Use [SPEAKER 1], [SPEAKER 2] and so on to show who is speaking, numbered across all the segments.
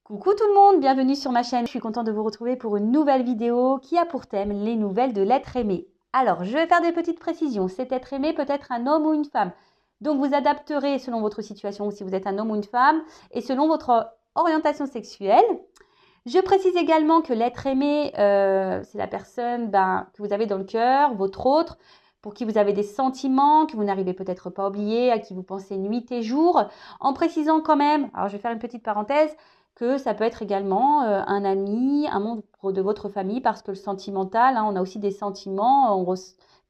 [SPEAKER 1] Coucou tout le monde, bienvenue sur ma chaîne. Je suis contente de vous retrouver pour une nouvelle vidéo qui a pour thème les nouvelles de l'être aimé. Alors, je vais faire des petites précisions. Cet être aimé peut être un homme ou une femme. Donc, vous adapterez selon votre situation, si vous êtes un homme ou une femme, et selon votre orientation sexuelle. Je précise également que l'être aimé, c'est la personne que vous avez dans le cœur, votre autre, pour qui vous avez des sentiments que vous n'arrivez peut-être pas à oublier, à qui vous pensez nuit et jour, en précisant quand même, alors je vais faire une petite parenthèse, que ça peut être également un ami, un membre de votre famille, parce que le sentimental, on a aussi des sentiments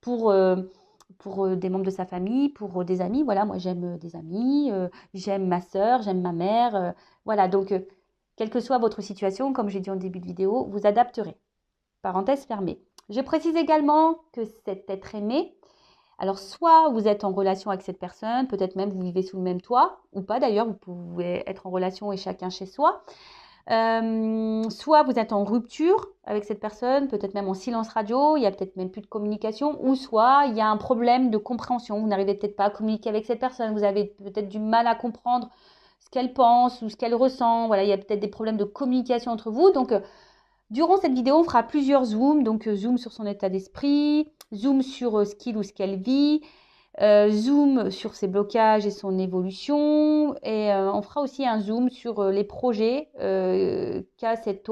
[SPEAKER 1] pour des membres de sa famille, pour des amis. Voilà, moi j'aime des amis, j'aime ma sœur, j'aime ma mère. Voilà, donc quelle que soit votre situation, comme j'ai dit en début de vidéo, vous adapterez. Parenthèse fermée. Je précise également que cet être aimé, alors soit vous êtes en relation avec cette personne, peut-être même vous vivez sous le même toit, ou pas d'ailleurs, vous pouvez être en relation et chacun chez soi. Soit vous êtes en rupture avec cette personne, peut-être même en silence radio, il y a peut-être même plus de communication, ou soit il y a un problème de compréhension, vous n'arrivez peut-être pas à communiquer avec cette personne, vous avez peut-être du mal à comprendre ce qu'elle pense ou ce qu'elle ressent, voilà, il y a peut-être des problèmes de communication entre vous, donc durant cette vidéo, on fera plusieurs zooms, donc zoom sur son état d'esprit, zoom sur ce qu'il ou ce qu'elle vit, zoom sur ses blocages et son évolution, et on fera aussi un zoom sur les projets qu'a cet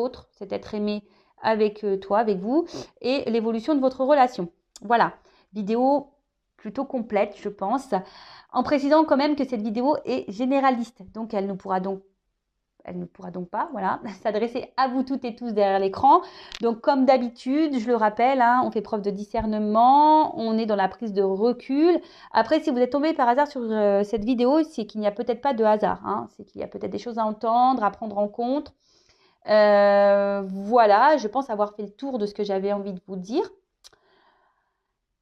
[SPEAKER 1] être aimé avec toi, avec vous, et l'évolution de votre relation. Voilà, vidéo plutôt complète, je pense, en précisant quand même que cette vidéo est généraliste, donc elle ne pourra donc pas s'adresser à vous toutes et tous derrière l'écran. Donc comme d'habitude, je le rappelle, on fait preuve de discernement, on est dans la prise de recul. Après, si vous êtes tombé par hasard sur cette vidéo, c'est qu'il n'y a peut-être pas de hasard, c'est qu'il y a peut-être des choses à entendre, à prendre en compte. Voilà, je pense avoir fait le tour de ce que j'avais envie de vous dire.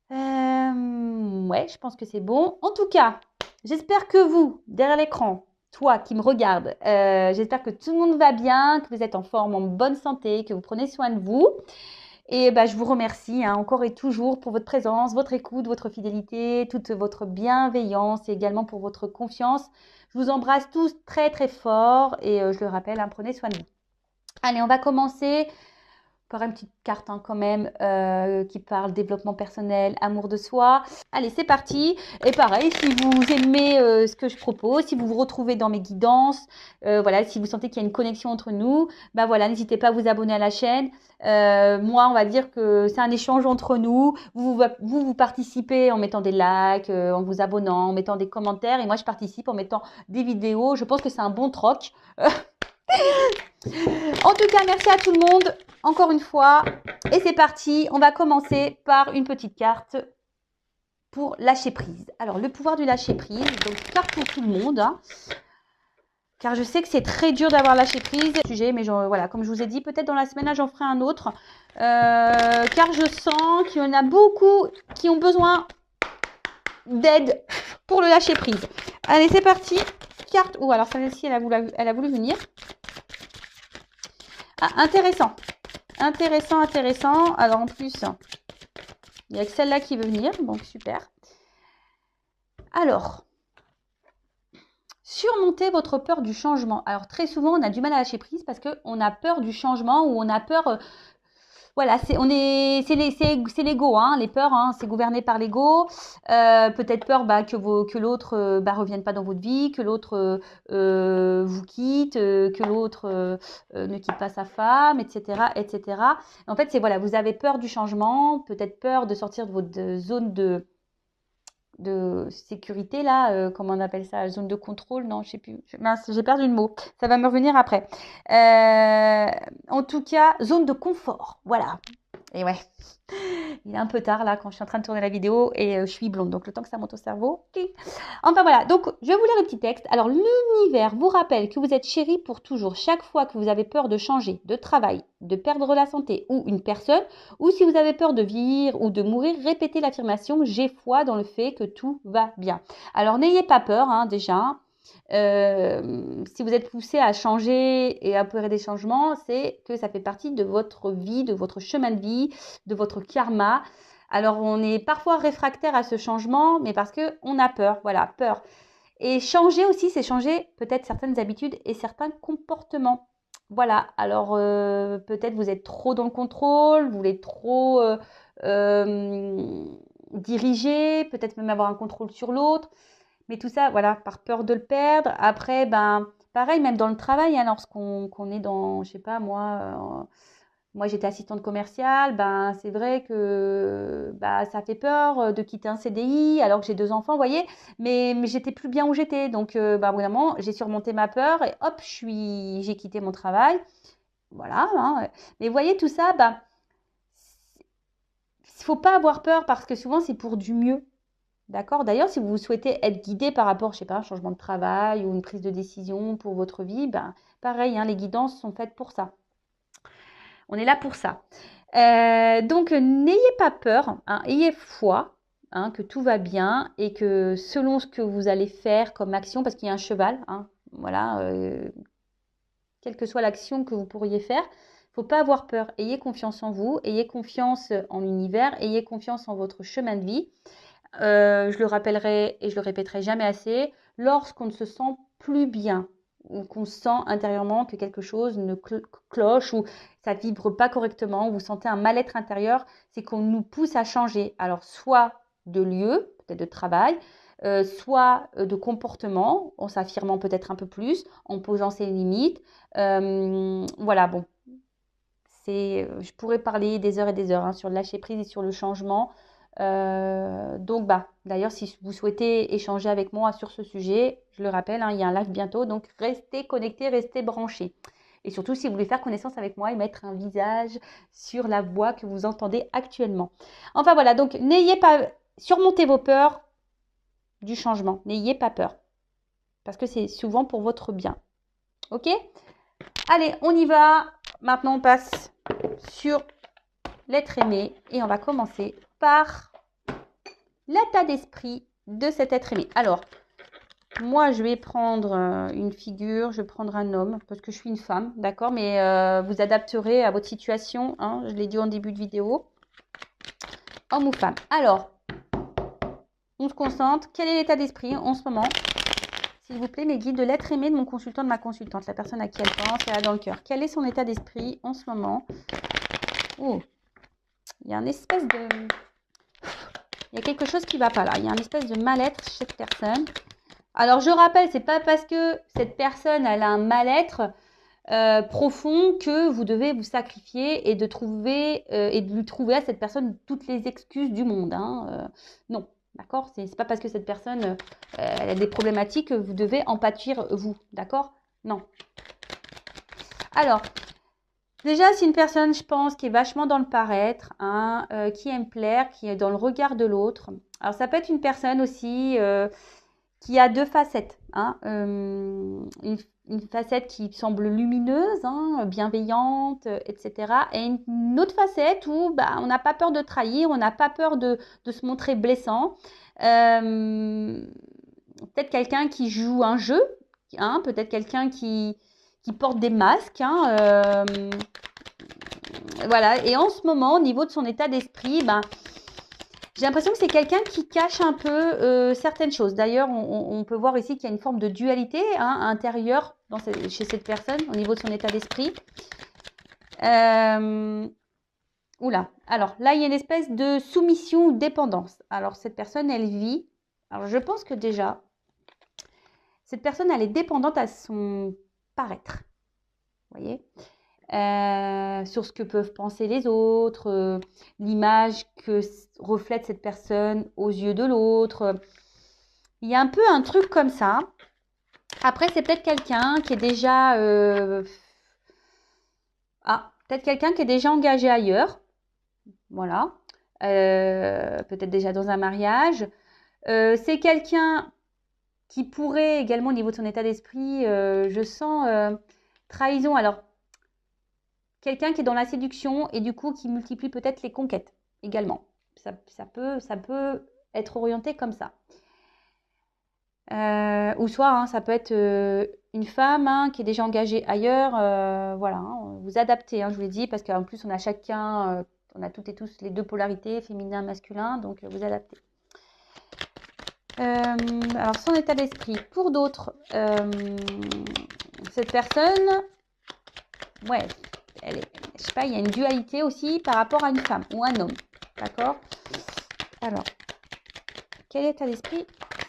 [SPEAKER 1] Ouais, je pense que c'est bon. En tout cas, j'espère que vous, derrière l'écran, toi qui me regardes, j'espère que tout le monde va bien, que vous êtes en forme, en bonne santé, que vous prenez soin de vous. Et je vous remercie encore et toujours pour votre présence, votre écoute, votre fidélité, toute votre bienveillance et également pour votre confiance. Je vous embrasse tous très très fort et je le rappelle, prenez soin de vous. Allez, on va commencer par une petite carte quand même qui parle développement personnel, amour de soi. Allez, c'est parti. Et pareil, si vous aimez ce que je propose, si vous vous retrouvez dans mes guidances, voilà, si vous sentez qu'il y a une connexion entre nous, voilà, n'hésitez pas à vous abonner à la chaîne. Moi, on va dire que c'est un échange entre nous. Vous participez en mettant des likes, en vous abonnant, en mettant des commentaires. Et moi, je participe en mettant des vidéos. Je pense que c'est un bon troc. En tout cas, merci à tout le monde, encore une fois. Et c'est parti, on va commencer par une petite carte pour lâcher prise. Alors, le pouvoir du lâcher prise, donc carte pour tout le monde. Car je sais que c'est très dur d'avoir lâché prise. Sujet, mais voilà, comme je vous ai dit, peut-être dans la semaine, là, j'en ferai un autre. Car je sens qu'il y en a beaucoup qui ont besoin d'aide pour le lâcher prise. Allez, c'est parti. Carte, alors celle-ci, elle a voulu venir. Ah, intéressant. Intéressant. Alors, en plus, il n'y a que celle-là qui veut venir. Donc, super. Alors, surmonter votre peur du changement. Alors, très souvent, on a du mal à lâcher prise parce qu'on a peur du changement ou on a peur... voilà, c'est l'ego, les peurs, c'est gouverné par l'ego. Peut-être peur que l'autre revienne pas dans votre vie, que l'autre vous quitte, que l'autre ne quitte pas sa femme, etc., etc. En fait, c'est voilà, vous avez peur du changement, peut-être peur de sortir de votre zone de sécurité là, comment on appelle ça, zone de contrôle, non, je sais plus, mince, j'ai perdu le mot, ça va me revenir après. En tout cas, zone de confort, voilà. Et ouais, il est un peu tard là quand je suis en train de tourner la vidéo et je suis blonde, donc le temps que ça monte au cerveau. Enfin voilà, donc je vais vous lire le petit texte. Alors l'univers vous rappelle que vous êtes chéri pour toujours. Chaque fois que vous avez peur de changer de travail, de perdre la santé ou une personne, ou si vous avez peur de vieillir ou de mourir, répétez l'affirmation « J'ai foi dans le fait que tout va bien ». Alors n'ayez pas peur déjà. Si vous êtes poussé à changer et à opérer des changements, c'est que ça fait partie de votre vie, de votre chemin de vie, de votre karma. Alors, on est parfois réfractaire à ce changement, mais parce qu'on a peur, voilà, peur. Et changer aussi, c'est changer peut-être certaines habitudes et certains comportements. Voilà, alors peut-être vous êtes trop dans le contrôle, vous voulez trop diriger, peut-être même avoir un contrôle sur l'autre. Mais tout ça, voilà, par peur de le perdre. Après, ben, pareil, même dans le travail, hein, lorsqu'on est dans, je sais pas, moi j'étais assistante commerciale, ben, c'est vrai que bah, ça fait peur de quitter un CDI alors que j'ai 2 enfants, vous voyez, mais j'étais plus bien où j'étais. Donc, bah, vraiment, j'ai surmonté ma peur et hop, j'ai quitté mon travail. Voilà, hein. Mais vous voyez, tout ça, bah, il ne faut pas avoir peur parce que souvent, c'est pour du mieux. D'accord? D'ailleurs, si vous souhaitez être guidé par rapport, je sais pas, un changement de travail ou une prise de décision pour votre vie, ben, pareil, hein, les guidances sont faites pour ça. On est là pour ça. Donc, n'ayez pas peur, hein, ayez foi, hein, que tout va bien et que selon ce que vous allez faire comme action, parce qu'il y a un cheval, hein, voilà, quelle que soit l'action que vous pourriez faire, il ne faut pas avoir peur. Ayez confiance en vous, ayez confiance en l'univers, ayez confiance en votre chemin de vie. Je le rappellerai et je le répéterai jamais assez, lorsqu'on ne se sent plus bien ou qu'on sent intérieurement que quelque chose ne cloche ou ça vibre pas correctement, ou vous sentez un mal-être intérieur, c'est qu'on nous pousse à changer. Alors soit de lieu, peut-être de travail, soit de comportement, en s'affirmant peut-être un peu plus, en posant ses limites. Voilà, bon, je pourrais parler des heures et des heures, hein, sur le lâcher prise et sur le changement. Donc, bah, d'ailleurs, si vous souhaitez échanger avec moi sur ce sujet, je le rappelle, hein, il y a un live bientôt, donc restez connectés, restez branchés. Et surtout, si vous voulez faire connaissance avec moi et mettre un visage sur la voix que vous entendez actuellement. Enfin voilà, donc n'ayez pas, surmontez vos peurs du changement. N'ayez pas peur, parce que c'est souvent pour votre bien. Ok? Allez, on y va. Maintenant, on passe sur l'être aimé et on va commencer par l'état d'esprit de cet être aimé. Alors, moi, je vais prendre une figure, je vais prendre un homme parce que je suis une femme, d'accord? Mais vous adapterez à votre situation, hein, je l'ai dit en début de vidéo. Homme ou femme. Alors, on se concentre. Quel est l'état d'esprit en ce moment? S'il vous plaît, mes guides de l'être aimé de mon consultant, de ma consultante, la personne à qui elle pense, elle a dans le cœur. Quel est son état d'esprit en ce moment? Oh, il y a une espèce de... Il y a quelque chose qui ne va pas là. Il y a une espèce de mal-être chez cette personne. Alors, je rappelle, c'est pas parce que cette personne elle a un mal-être profond que vous devez vous sacrifier et de lui trouver à cette personne toutes les excuses du monde. Hein. Non, d'accord? C'est pas parce que cette personne elle a des problématiques que vous devez en pâtir vous, d'accord? Non. Alors, déjà, c'est une personne, je pense, qui est vachement dans le paraître, hein, qui aime plaire, qui est dans le regard de l'autre. Alors, ça peut être une personne aussi qui a 2 facettes, hein, une facette qui semble lumineuse, hein, bienveillante, etc. Et une autre facette où bah, on n'a pas peur de trahir, on n'a pas peur de se montrer blessant. Peut-être quelqu'un qui joue un jeu, hein, peut-être quelqu'un qui porte des masques. Hein, voilà. Et en ce moment, au niveau de son état d'esprit, ben, j'ai l'impression que c'est quelqu'un qui cache un peu certaines choses. D'ailleurs, on peut voir ici qu'il y a une forme de dualité, hein, intérieure chez cette personne au niveau de son état d'esprit. Oula. Alors là, il y a une espèce de soumission ou dépendance. Alors cette personne, elle vit. Alors je pense que déjà, cette personne, elle est dépendante à son paraître. Vous voyez? Sur ce que peuvent penser les autres, l'image que reflète cette personne aux yeux de l'autre. Il y a un peu un truc comme ça. Après, c'est peut-être quelqu'un qui est déjà... peut-être quelqu'un qui est déjà engagé ailleurs. Voilà. Peut-être déjà dans un mariage. C'est quelqu'un qui pourrait également, au niveau de son état d'esprit, je sens trahison. Alors, quelqu'un qui est dans la séduction et du coup qui multiplie peut-être les conquêtes également. Ça peut être orienté comme ça. Ou soit, hein, ça peut être une femme, hein, qui est déjà engagée ailleurs. Voilà, hein, vous adaptez, hein, je vous l'ai dit, parce qu'en plus, on a chacun, on a toutes et tous les 2 polarités, féminin, masculin, donc vous adaptez. Alors, son état d'esprit. Pour d'autres, cette personne, ouais, je sais pas, il y a une dualité aussi par rapport à une femme ou un homme. D'accord? Alors, quel état d'esprit,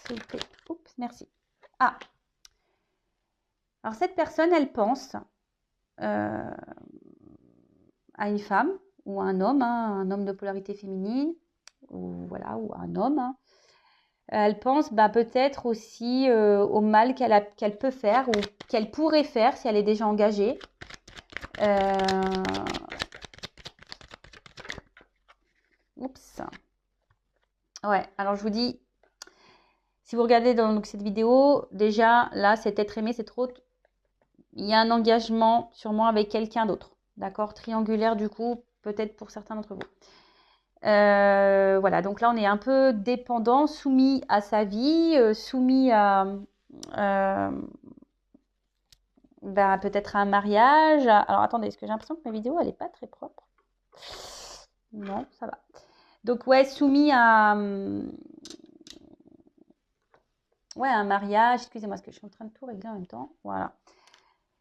[SPEAKER 1] s'il vous plaît? Oups, merci. Ah, alors cette personne, elle pense à une femme ou à un homme de polarité féminine, ou voilà, ou un homme. Hein. Elle pense peut-être aussi au mal qu'elle peut faire ou qu'elle pourrait faire si elle est déjà engagée. Oups. Ouais, alors je vous dis, si vous regardez dans cette vidéo, déjà là, cet être aimé, c'est trop. Il y a un engagement sûrement avec quelqu'un d'autre. D'accord? Triangulaire du coup, peut-être pour certains d'entre vous. Voilà, donc là on est un peu dépendant, soumis à sa vie, soumis à peut-être à un mariage. Alors attendez, est-ce que j'ai l'impression que ma vidéo elle est pas très propre? Non, ça va. Donc ouais, soumis à un mariage. Excusez-moi, parce que je suis en train de tout régler en même temps. Voilà.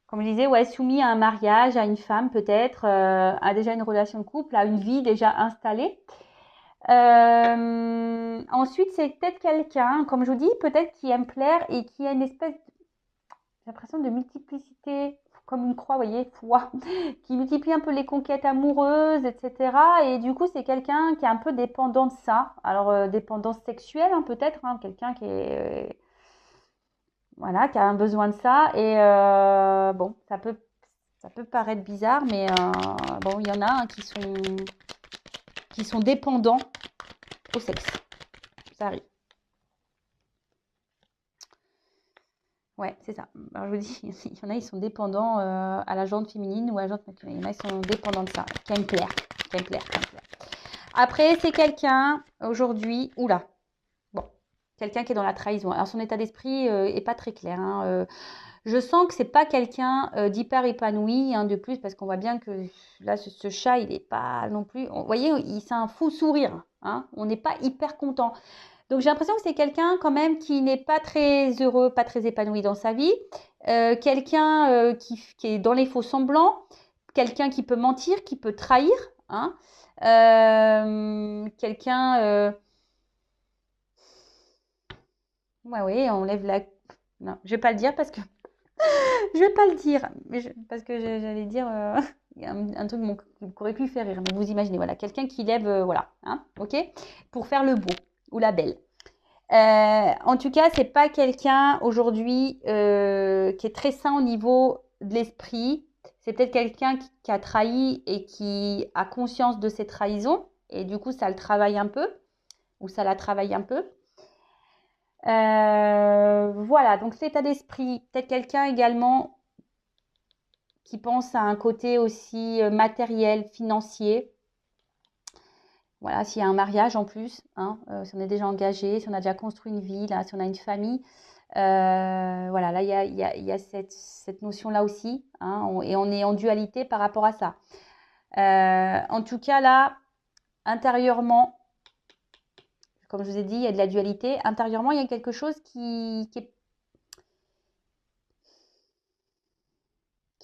[SPEAKER 1] Comme je disais, ouais, soumis à un mariage, à une femme peut-être, à déjà une relation de couple, à une vie déjà installée. Ensuite, c'est peut-être quelqu'un, comme je vous dis, peut-être qui aime plaire et qui a une espèce, j'ai l'impression de multiplicité, comme une croix, vous voyez, foi, qui multiplie un peu les conquêtes amoureuses, etc. Et du coup, c'est quelqu'un qui est un peu dépendant de ça. Alors, dépendance sexuelle, hein, peut-être, hein, quelqu'un qui est, voilà, qui a un besoin de ça. Et bon, ça peut paraître bizarre, mais bon, il y en a hein, qui sont dépendants au sexe. Ça arrive. Ouais, c'est ça. Alors, je vous dis, il y en a, ils sont dépendants à la jante féminine ou à la jante masculine. Il y en a, ils sont dépendants de ça, qui aiment plaire, qui aiment plaire, qui aiment plaire. Après, c'est quelqu'un, aujourd'hui, oula, bon, quelqu'un qui est dans la trahison. Alors, son état d'esprit est pas très clair. Hein, je sens que c'est pas quelqu'un d'hyper épanoui, hein, de plus, parce qu'on voit bien que là, ce chat, il n'est pas non plus. Vous voyez, c'est un fou sourire. Hein, on n'est pas hyper content. Donc j'ai l'impression que c'est quelqu'un quand même qui n'est pas très heureux, pas très épanoui dans sa vie, quelqu'un qui est dans les faux semblants, quelqu'un qui peut mentir, qui peut trahir, hein, quelqu'un... Ouais, oui, on lève la... Non, je vais pas le dire parce que... je vais pas le dire, parce que j'allais dire un truc qui aurait pu faire rire, mais vous imaginez, voilà, quelqu'un qui lève, voilà, hein, ok, pour faire le beau ou la belle. En tout cas, c'est pas quelqu'un aujourd'hui qui est très sain au niveau de l'esprit. C'est peut-être quelqu'un qui a trahi et qui a conscience de ses trahisons. Et du coup, ça le travaille un peu. Ou ça la travaille un peu. Voilà, donc l'état d'esprit. Peut-être quelqu'un également qui pense à un côté aussi matériel, financier. Voilà, s'il y a un mariage en plus, hein, si on est déjà engagé, si on a déjà construit une vie, là, si on a une famille, voilà, là, il y a cette notion-là aussi, hein, et on est en dualité par rapport à ça. En tout cas, là, intérieurement, comme je vous ai dit, il y a de la dualité. Intérieurement, il y a quelque chose qui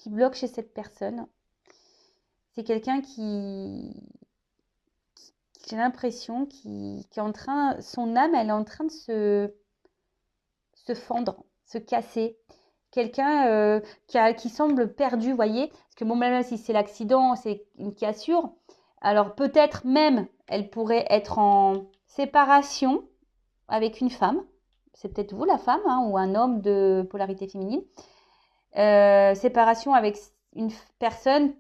[SPEAKER 1] bloque chez cette personne. C'est quelqu'un j'ai l'impression, qui est en train, son âme, elle est en train de se fendre, se casser. Quelqu'un qui semble perdu, vous voyez. Parce que bon, même si c'est l'accident, c'est une cassure. Alors peut-être même, elle pourrait être en séparation avec une femme. C'est peut-être vous la femme, hein, ou un homme de polarité féminine. Séparation avec une personne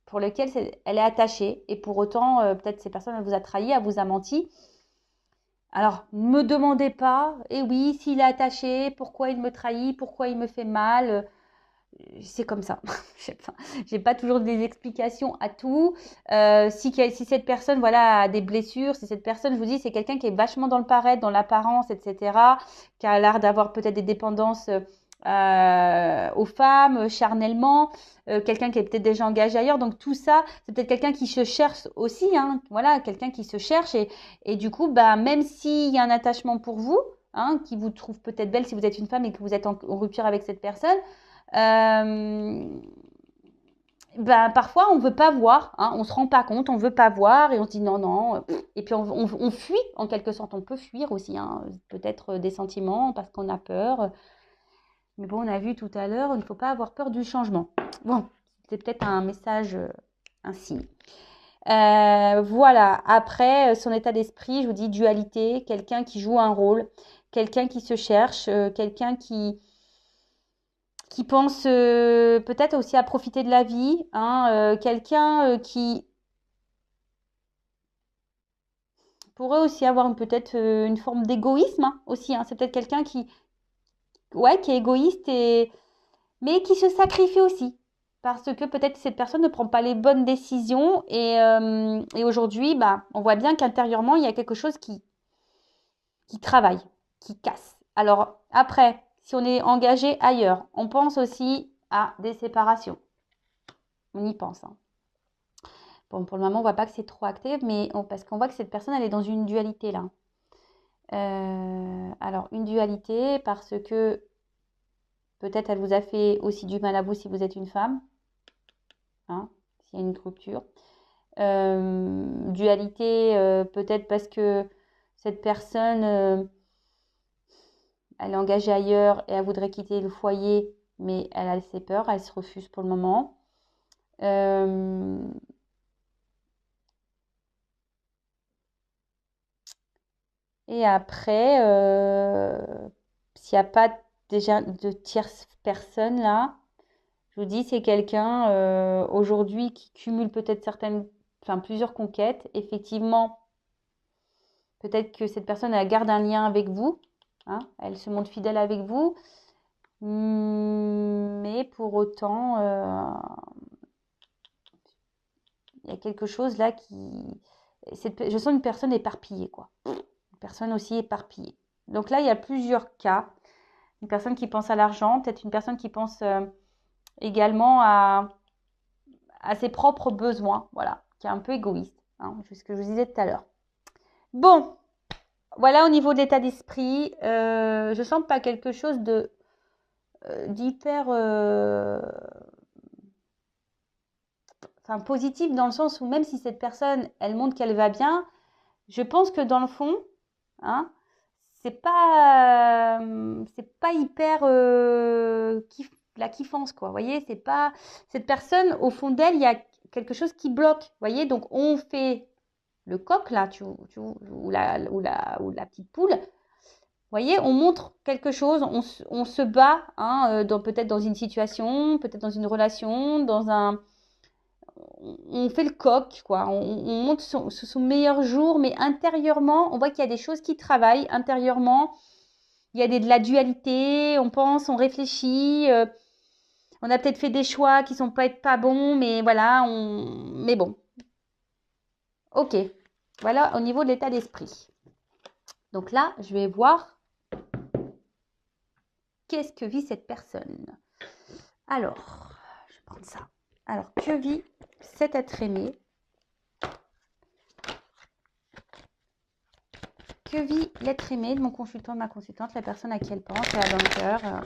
[SPEAKER 1] pour laquelle elle est attachée. Et pour autant, peut-être ces personnes, elle vous a trahi, elle vous a menti. Alors, ne me demandez pas, et oui, s'il est attaché, pourquoi il me trahit, pourquoi il me fait mal, c'est comme ça. J'ai pas toujours des explications à tout. Si cette personne, voilà, a des blessures, si cette personne, je vous dis, c'est quelqu'un qui est vachement dans le paraître, dans l'apparence, etc., qui a l'air d'avoir peut-être des dépendances aux femmes, charnellement, quelqu'un qui est peut-être déjà engagé ailleurs. Donc tout ça, c'est peut-être quelqu'un qui se cherche aussi, hein, voilà, quelqu'un qui se cherche et du coup, même s'il y a un attachement pour vous, hein, qui vous trouve peut-être belle si vous êtes une femme et que vous êtes en rupture avec cette personne, Ben, parfois, on ne veut pas voir, hein, on ne se rend pas compte, on ne veut pas voir et on se dit non, non. Et puis, on fuit, en quelque sorte. On peut fuir aussi, hein, peut-être des sentiments parce qu'on a peur. Mais bon, on a vu tout à l'heure, il ne faut pas avoir peur du changement. Bon, c'est peut-être un message, un signe. Voilà, après, son état d'esprit, je vous dis dualité, quelqu'un qui joue un rôle, quelqu'un qui se cherche, quelqu'un qui pense peut-être aussi à profiter de la vie, hein, quelqu'un qui pourrait aussi avoir peut-être une forme d'égoïsme hein, aussi. Hein. C'est peut-être quelqu'un ouais, qui est égoïste, mais qui se sacrifie aussi. Parce que peut-être cette personne ne prend pas les bonnes décisions et aujourd'hui, bah, on voit bien qu'intérieurement, il y a quelque chose qui travaille, qui casse. Alors après, si on est engagé ailleurs, on pense aussi à des séparations. On y pense. Hein. Bon, pour le moment, on voit pas que c'est trop acté, mais parce qu'on voit que cette personne, elle est dans une dualité là. Alors, une dualité parce que peut-être elle vous a fait aussi du mal à vous si vous êtes une femme, hein, s'il y a une rupture. Dualité peut-être parce que cette personne, elle est engagée ailleurs et elle voudrait quitter le foyer, mais elle a ses peurs, elle se refuse pour le moment. Et après, s'il n'y a pas déjà de tierce personne là, je vous dis, c'est quelqu'un aujourd'hui qui cumule peut-être plusieurs conquêtes. Effectivement, peut-être que cette personne, elle garde un lien avec vous, hein, elle se montre fidèle avec vous, mais pour autant, il y a quelque chose là je sens une personne éparpillée, quoi. Une personne aussi éparpillée. Donc là, il y a plusieurs cas. Une personne qui pense à l'argent, peut-être une personne qui pense également à ses propres besoins, voilà, qui est un peu égoïste, hein, c'est ce que je vous disais tout à l'heure. Bon, voilà au niveau de l'état d'esprit, je sens pas quelque chose d'hyper positif dans le sens où même si cette personne, elle montre qu'elle va bien, je pense que dans le fond, hein, c'est pas hyper la kiffance quoi. Vous voyez, c'est pas cette personne au fond d'elle, il y a quelque chose qui bloque. Vous voyez, donc on fait le coq là, ou la petite poule. Vous voyez, on montre quelque chose, on se bat, hein, peut-être dans une situation, peut-être dans une relation, on fait le coq, quoi. On montre son meilleur jour, mais intérieurement, on voit qu'il y a des choses qui travaillent. Intérieurement, il y a de la dualité, on pense, on réfléchit. On a peut-être fait des choix qui sont peut-être pas bons, mais voilà, mais bon. Ok, voilà au niveau de l'état d'esprit. Donc là, je vais voir qu'est-ce que vit cette personne. Alors, je vais prendre ça. Alors, que vit cet être aimé? Que vit l'être aimé de mon consultant, de ma consultante, la personne à qui elle pense, elle a dans le cœur.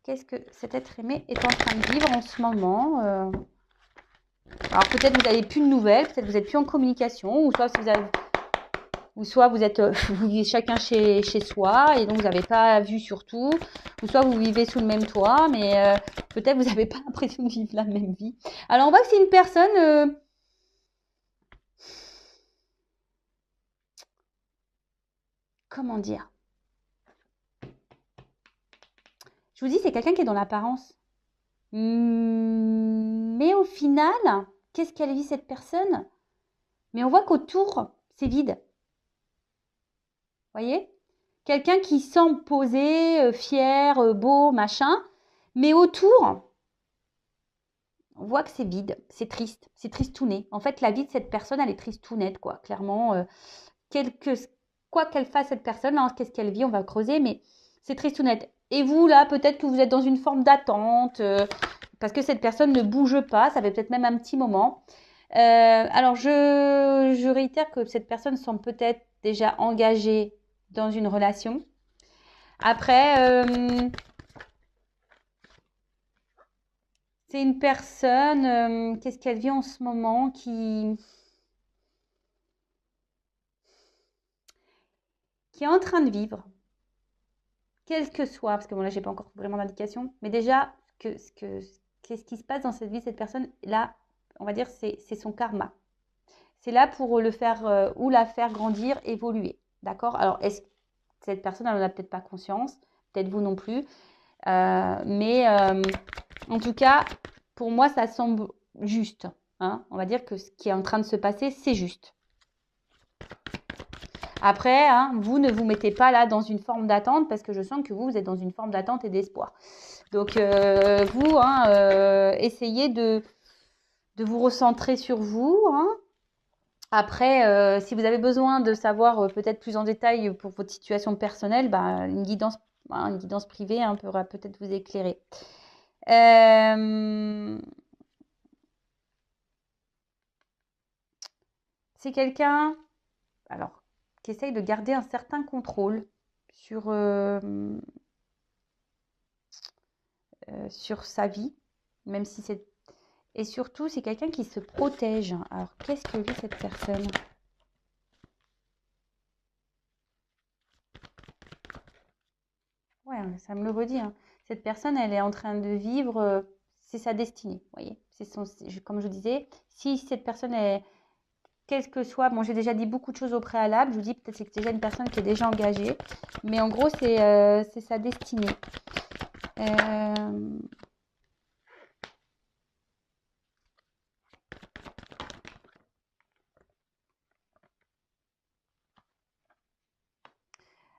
[SPEAKER 1] Qu'est-ce que cet être aimé est en train de vivre en ce moment Alors peut-être vous n'avez plus de nouvelles, peut-être vous n'êtes plus en communication, ou soit vous êtes vous vivez chacun chez soi et donc vous n'avez pas vu surtout, ou soit vous vivez sous le même toit, mais peut-être vous n'avez pas l'impression de vivre la même vie. Alors on voit que c'est une personne comment dire? Je vous dis, c'est quelqu'un qui est dans l'apparence. Mais au final, qu'est-ce qu'elle vit cette personne? Mais on voit qu'autour, c'est vide. Voyez? Quelqu'un qui semble posé, fier, beau, machin, mais autour, on voit que c'est vide, c'est triste, c'est tristouné. En fait, la vie de cette personne, elle est tristounette, quoi. Clairement, quoi qu'elle fasse cette personne, hein, qu'est-ce qu'elle vit, on va creuser, mais c'est tristounette. Et vous, là, peut-être que vous êtes dans une forme d'attente, parce que cette personne ne bouge pas, ça fait peut-être même un petit moment. Alors, je réitère que cette personne semble peut-être déjà engagée dans une relation. Après, C'est une personne, qu'est-ce qu'elle vit en ce moment, qui est en train de vivre, quel que soit, parce que bon là j'ai pas encore vraiment d'indication, mais déjà qu'est-ce qui se passe dans cette vie de cette personne, là, on va dire c'est son karma. C'est là pour le faire ou la faire grandir, évoluer. D'accord? Alors, est-ce que cette personne, elle n'en a peut-être pas conscience, peut-être vous non plus, mais en tout cas, pour moi, ça semble juste. Hein. On va dire que ce qui est en train de se passer, c'est juste. Après, hein, vous ne vous mettez pas là dans une forme d'attente parce que je sens que vous êtes dans une forme d'attente et d'espoir. Donc, vous, hein, essayez de vous recentrer sur vous. Hein. Après, si vous avez besoin de savoir peut-être plus en détail pour votre situation personnelle, bah, une guidance privée hein, pourra peut-être vous éclairer. C'est quelqu'un, alors, qui essaye de garder un certain contrôle sur sa vie, même si c'est... Et surtout, c'est quelqu'un qui se protège. Alors, qu'est-ce que vit cette personne? Ouais, ça me le redit. Hein. Cette personne, elle est en train de vivre, c'est sa destinée. Vous voyez, comme je disais, si cette personne est, quel que soit, bon, j'ai déjà dit beaucoup de choses au préalable. Je vous dis peut-être que c'est déjà une personne qui est déjà engagée, mais en gros, c'est sa destinée. Euh,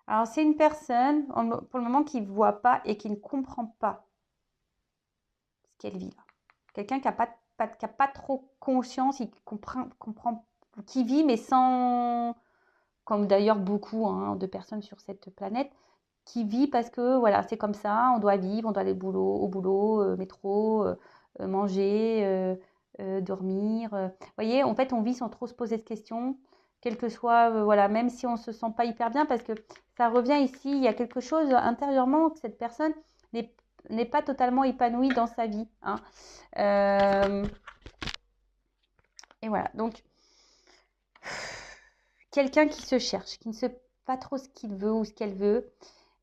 [SPEAKER 1] Alors, c'est une personne, pour le moment, qui ne voit pas et qui ne comprend pas ce qu'elle vit là. Quelqu'un qui n'a pas trop conscience, qui comprend, qui vit, mais sans, comme d'ailleurs beaucoup hein, de personnes sur cette planète, qui vit parce que voilà, c'est comme ça, on doit vivre, on doit aller au boulot, métro, manger, dormir. Vous voyez, en fait, on vit sans trop se poser de questions, quel que soit, voilà, même si on ne se sent pas hyper bien, parce que ça revient ici, il y a quelque chose intérieurement que cette personne n'est pas totalement épanouie dans sa vie. Hein. Et voilà, donc quelqu'un qui se cherche, qui ne sait pas trop ce qu'il veut ou ce qu'elle veut,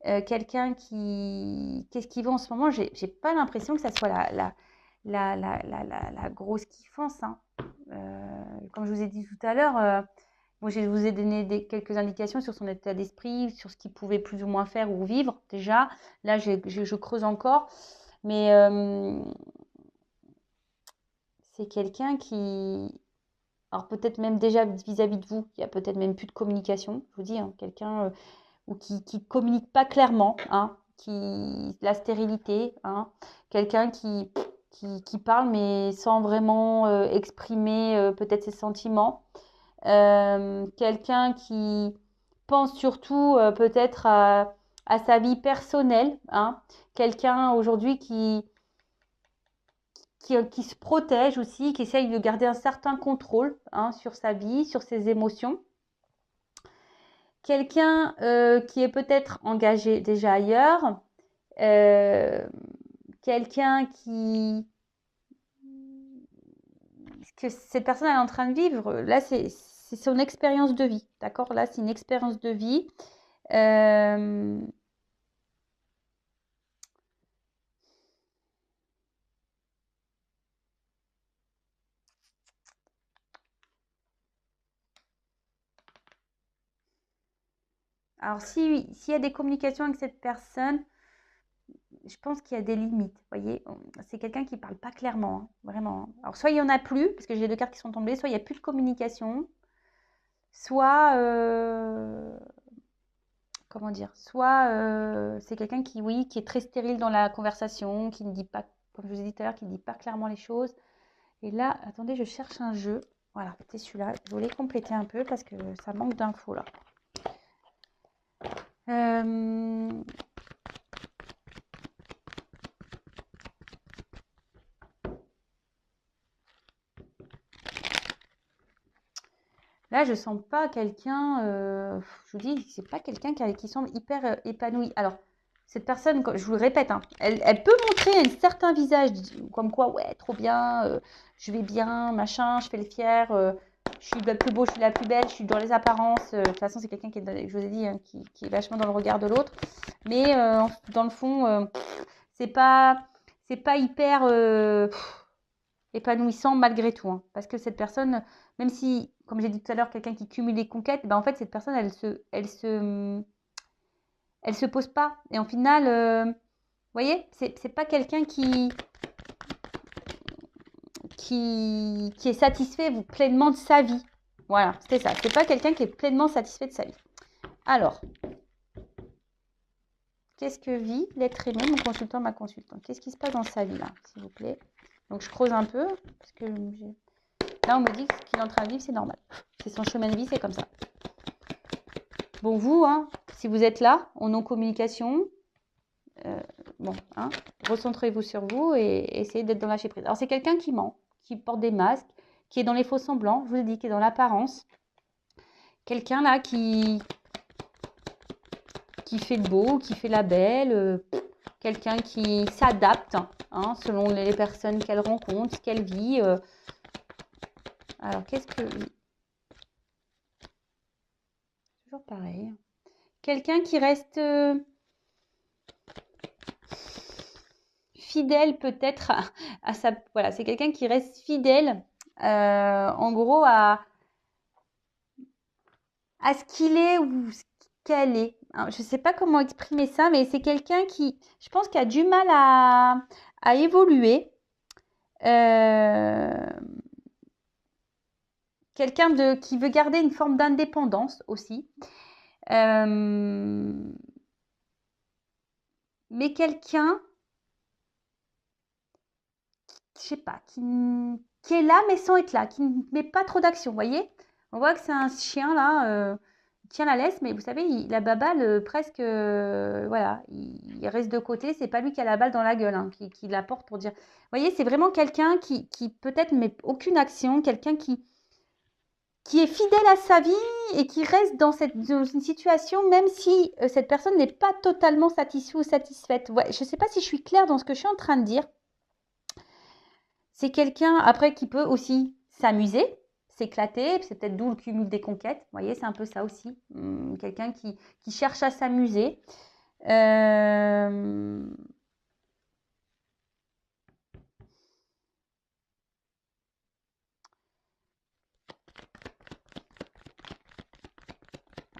[SPEAKER 1] quelqu'un qui... Qu'est-ce qu'il veut en ce moment? J'ai pas l'impression que ça soit la grosse kiffance. Hein. Comme je vous ai dit tout à l'heure, moi, je vous ai donné quelques indications sur son état d'esprit, sur ce qu'il pouvait plus ou moins faire ou vivre déjà. Là, je creuse encore. Mais c'est quelqu'un qui... Alors peut-être même déjà vis-à-vis de vous, il y a peut-être même plus de communication. Je vous dis, hein, quelqu'un ou qui ne communique pas clairement, hein, la stérilité, hein, quelqu'un qui parle mais sans vraiment exprimer peut-être ses sentiments, quelqu'un qui pense surtout peut-être à sa vie personnelle, hein, quelqu'un aujourd'hui qui se protège aussi, qui essaye de garder un certain contrôle hein, sur sa vie, sur ses émotions. Quelqu'un qui est peut-être engagé déjà ailleurs, quelqu'un que cette personne est en train de vivre, là c'est son expérience de vie, d'accord? Là c'est une expérience de vie. Alors s'il y a des communications avec cette personne, je pense qu'il y a des limites, vous voyez. C'est quelqu'un qui ne parle pas clairement, hein, vraiment. Hein. Alors, soit il n'y en a plus, parce que j'ai deux cartes qui sont tombées, soit il n'y a plus de communication, soit, comment dire, soit c'est quelqu'un qui, oui, qui est très stérile dans la conversation, qui ne dit pas, comme je vous ai dit tout à l'heure, qui ne dit pas clairement les choses. Et là, attendez, je cherche un jeu. Voilà, c'est celui-là. Je voulais compléter un peu parce que ça manque d'infos là. Là, je sens pas quelqu'un, je vous dis, c'est pas quelqu'un qui semble hyper épanoui. Alors, cette personne, je vous le répète, hein, elle peut montrer un certain visage, comme quoi, ouais, trop bien, je vais bien, machin, je fais le fier, je suis la plus beau, je suis la plus belle, je suis dans les apparences. De toute façon, c'est quelqu'un qui est, je vous ai dit, hein, qui est vachement dans le regard de l'autre. Mais dans le fond, c'est pas, c'est pas hyper épanouissant malgré tout. Hein, parce que cette personne, même si, comme j'ai dit tout à l'heure, quelqu'un qui cumule les conquêtes, ben en fait, cette personne, elle se pose pas. Et en final, vous voyez, c'est pas quelqu'un qui est satisfait pleinement de sa vie. Voilà, c'était ça. C'est pas quelqu'un qui est pleinement satisfait de sa vie. Alors, qu'est-ce que vit l'être aimé, mon consultant, ma consultante? Qu'est-ce qui se passe dans sa vie là, s'il vous plaît? Donc je creuse un peu, parce que là on me dit que ce qu'il est en train de vivre, c'est normal. C'est son chemin de vie, c'est comme ça. Bon, vous, hein, si vous êtes là, en non-communication, bon, hein, recentrez-vous sur vous et essayez d'être dans la lâcher prise. Alors c'est quelqu'un qui ment, qui porte des masques, qui est dans les faux semblants, je vous le dis, qui est dans l'apparence. Quelqu'un là qui fait le beau, qui fait la belle, quelqu'un qui s'adapte hein, selon les personnes qu'elle rencontre, ce qu'elle vit. Alors, qu'est-ce que... Toujours pareil. Quelqu'un qui reste fidèle peut-être à sa... Voilà, c'est quelqu'un qui reste fidèle, en gros, à ce qu'il est ou ce qu'elle est. Alors, je ne sais pas comment exprimer ça, mais c'est quelqu'un qui, je pense, qui a du mal à évoluer. Quelqu'un qui veut garder une forme d'indépendance aussi. Mais quelqu'un, je sais pas, qui est là mais sans être là, qui ne met pas trop d'action, vous voyez? On voit que c'est un chien là, il tient la laisse, mais vous savez, la baballe presque, voilà, il reste de côté, c'est pas lui qui a la balle dans la gueule, hein, qui la porte pour dire. Vous voyez, c'est vraiment quelqu'un qui peut-être ne met aucune action, quelqu'un qui est fidèle à sa vie et qui reste dans une situation, même si cette personne n'est pas totalement satisfaite ou satisfaite. Ouais, je ne sais pas si je suis claire dans ce que je suis en train de dire. C'est quelqu'un, après, qui peut aussi s'amuser, s'éclater. C'est peut-être d'où le cumul des conquêtes. Vous voyez, c'est un peu ça aussi. Quelqu'un qui cherche à s'amuser.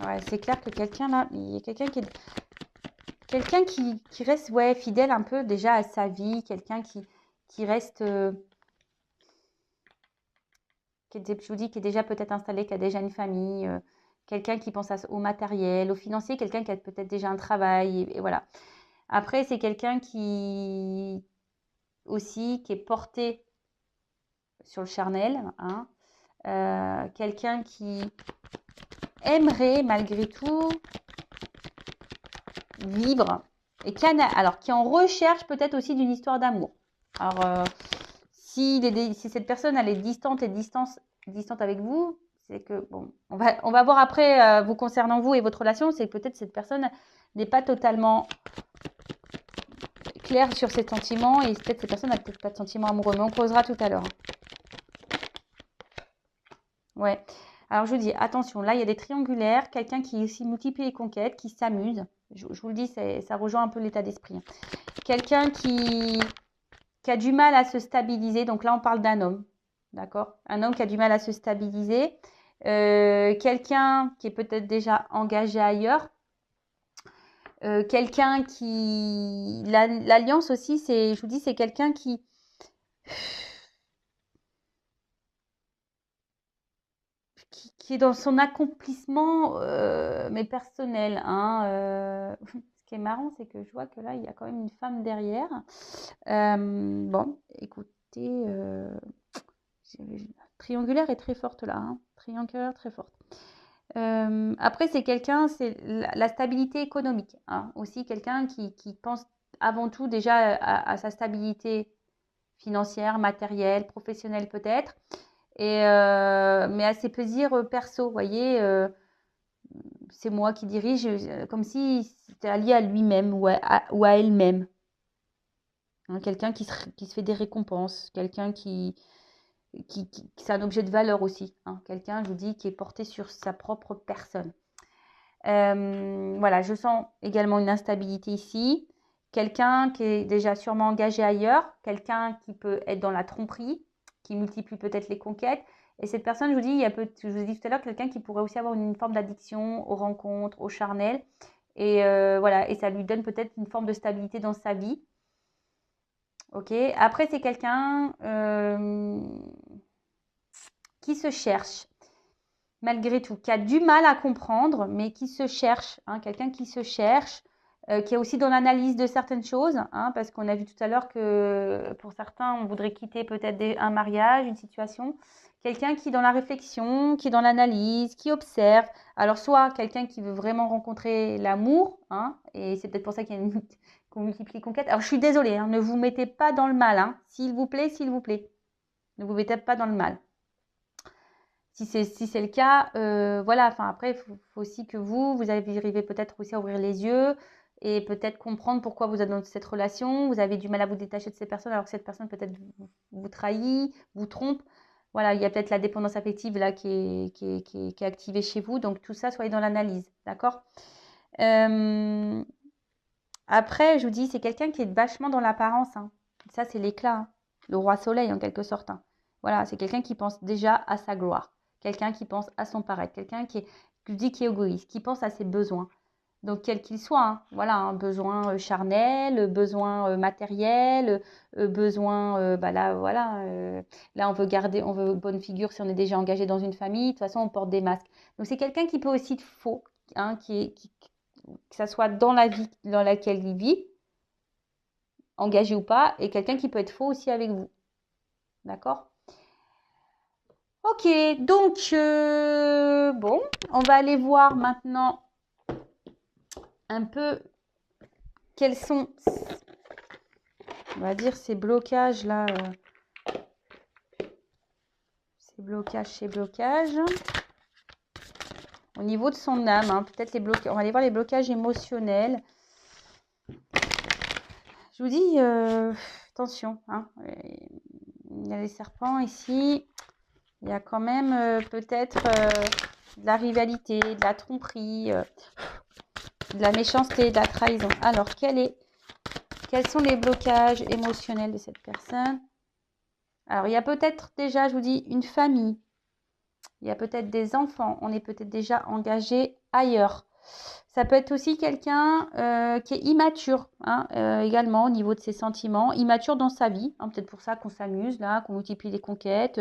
[SPEAKER 1] Ouais, c'est clair que quelqu'un là, il y a quelqu'un qui reste ouais, fidèle un peu déjà à sa vie, quelqu'un qui reste, je vous dis, qui est déjà peut-être installé, qui a déjà une famille, quelqu'un qui pense au matériel, au financier, quelqu'un qui a peut-être déjà un travail, et voilà. Après, c'est quelqu'un qui aussi, qui est porté sur le charnel, hein, quelqu'un qui aimerait malgré tout vivre et qui est en recherche peut-être aussi d'une histoire d'amour. Alors, si cette personne elle est distante avec vous, c'est que bon, on va voir après vous concernant vous et votre relation, c'est que peut-être cette personne n'est pas totalement claire sur ses sentiments et peut-être cette personne n'a peut-être pas de sentiments amoureux, mais on creusera tout à l'heure. Ouais. Alors je vous dis attention, là il y a des triangulaires, quelqu'un qui aussi multiplie les conquêtes, qui s'amuse. Je vous le dis, ça rejoint un peu l'état d'esprit. Hein. Quelqu'un qui a du mal à se stabiliser. Donc là, on parle d'un homme. D'accord? Un homme qui a du mal à se stabiliser. Quelqu'un qui est peut-être déjà engagé ailleurs. Quelqu'un qui... L'alliance aussi, je vous dis, c'est quelqu'un qui est dans son accomplissement, mais personnel. Hein, ce qui est marrant, c'est que je vois que là, il y a quand même une femme derrière. Bon, écoutez, triangulaire est très forte là. Hein. Triangulaire très forte. Après, c'est quelqu'un, c'est la stabilité économique. Hein. Aussi, quelqu'un qui pense avant tout déjà à sa stabilité financière, matérielle, professionnelle peut-être. Mais à ses plaisirs perso, vous voyez, c'est moi qui dirige, comme si c'était allié à lui-même ou à elle-même. Hein, quelqu'un qui se fait des récompenses, quelqu'un c'est un objet de valeur aussi. Hein, quelqu'un, je vous dis, qui est porté sur sa propre personne. Voilà, je sens également une instabilité ici. Quelqu'un qui est déjà sûrement engagé ailleurs, quelqu'un qui peut être dans la tromperie, qui multiplie peut-être les conquêtes. Et cette personne, je vous dis, je vous ai dit tout à l'heure, quelqu'un qui pourrait aussi avoir une forme d'addiction aux rencontres, au charnel. Et voilà, et ça lui donne peut-être une forme de stabilité dans sa vie. Ok. Après, c'est quelqu'un qui se cherche, malgré tout, qui a du mal à comprendre, mais qui se cherche. Hein, quelqu'un qui se cherche, qui est aussi dans l'analyse de certaines choses, hein, parce qu'on a vu tout à l'heure que pour certains, on voudrait quitter peut-être un mariage, une situation. Quelqu'un qui est dans la réflexion, qui est dans l'analyse, qui observe. Alors, soit quelqu'un qui veut vraiment rencontrer l'amour, hein, et c'est peut-être pour ça qu'il y a qu'on multiplie conquête. Alors, je suis désolée, hein, ne vous mettez pas dans le mal. Hein, s'il vous plaît, s'il vous plaît. Ne vous mettez pas dans le mal. Si c'est le cas, voilà, enfin après, il faut aussi que vous arrivez peut-être aussi à ouvrir les yeux et peut-être comprendre pourquoi vous êtes dans cette relation, vous avez du mal à vous détacher de cette personne alors que cette personne peut-être vous trahit, vous trompe. Voilà, il y a peut-être la dépendance affective là qui est activée chez vous. Donc tout ça, soyez dans l'analyse, d'accord? Après, je vous dis, c'est quelqu'un qui est vachement dans l'apparence. Hein. Ça, c'est l'éclat, hein. Le roi soleil en quelque sorte. Hein. Voilà, c'est quelqu'un qui pense déjà à sa gloire. Quelqu'un qui pense à son paraître. Quelqu'un qui est égoïste, qui pense à ses besoins. Donc, quel qu'il soit, hein. Voilà, un besoin charnel, besoin matériel, besoin, bah là, voilà. Là, on veut bonne figure si on est déjà engagé dans une famille. De toute façon, on porte des masques. Donc, c'est quelqu'un qui peut aussi être faux, hein, que ça soit dans la vie dans laquelle il vit, engagé ou pas, et quelqu'un qui peut être faux aussi avec vous. D'accord? Ok, donc, bon, on va aller voir maintenant un peu quels sont, on va dire, ces blocages-là. Ces blocages. Au niveau de son âme, hein, peut-être les blocages. On va aller voir les blocages émotionnels. Je vous dis, attention, hein, il y a les serpents ici. Il y a quand même peut-être de la rivalité, de la tromperie, de la méchanceté, de la trahison. Alors, quels sont les blocages émotionnels de cette personne? Alors, il y a peut-être déjà, je vous dis, une famille. Il y a peut-être des enfants. On est peut-être déjà engagé ailleurs. Ça peut être aussi quelqu'un qui est immature, hein, également au niveau de ses sentiments, immature dans sa vie. Hein, peut-être pour ça qu'on s'amuse là, qu'on multiplie les conquêtes.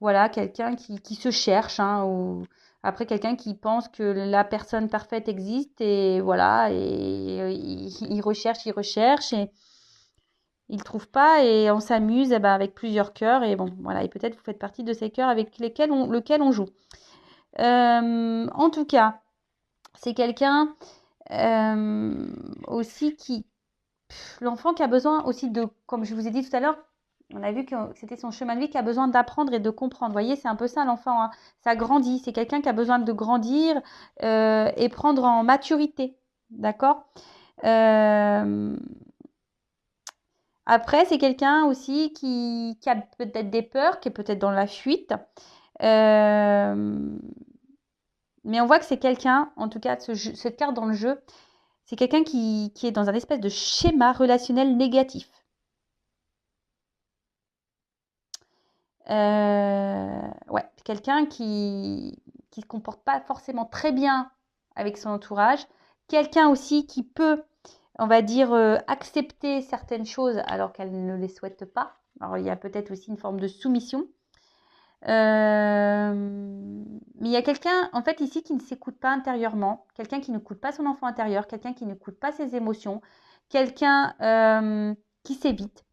[SPEAKER 1] Voilà, quelqu'un qui se cherche, hein, ou après quelqu'un qui pense que la personne parfaite existe et voilà, et il recherche et il ne trouve pas et on s'amuse avec plusieurs cœurs et bon, voilà, et peut-être vous faites partie de ces cœurs avec lequel on joue. En tout cas, c'est quelqu'un aussi l'enfant qui a besoin aussi de, comme je vous ai dit tout à l'heure, on a vu que c'était son chemin de vie qui a besoin d'apprendre et de comprendre. Vous voyez, c'est un peu ça l'enfant. Hein. Ça grandit. C'est quelqu'un qui a besoin de grandir et prendre en maturité. D'accord. Après, c'est quelqu'un aussi qui a peut-être des peurs, qui est peut-être dans la fuite. Mais on voit que c'est quelqu'un, en tout cas, cette carte dans le jeu, c'est quelqu'un qui est dans un espèce de schéma relationnel négatif. Ouais, quelqu'un qui se comporte pas forcément très bien avec son entourage. Quelqu'un aussi qui peut, on va dire, accepter certaines choses alors qu'elle ne les souhaite pas. Alors, il y a peut-être aussi une forme de soumission. Mais il y a quelqu'un, en fait, ici qui ne s'écoute pas intérieurement, quelqu'un qui n'écoute pas son enfant intérieur, quelqu'un qui n'écoute pas ses émotions, quelqu'un qui s'évite.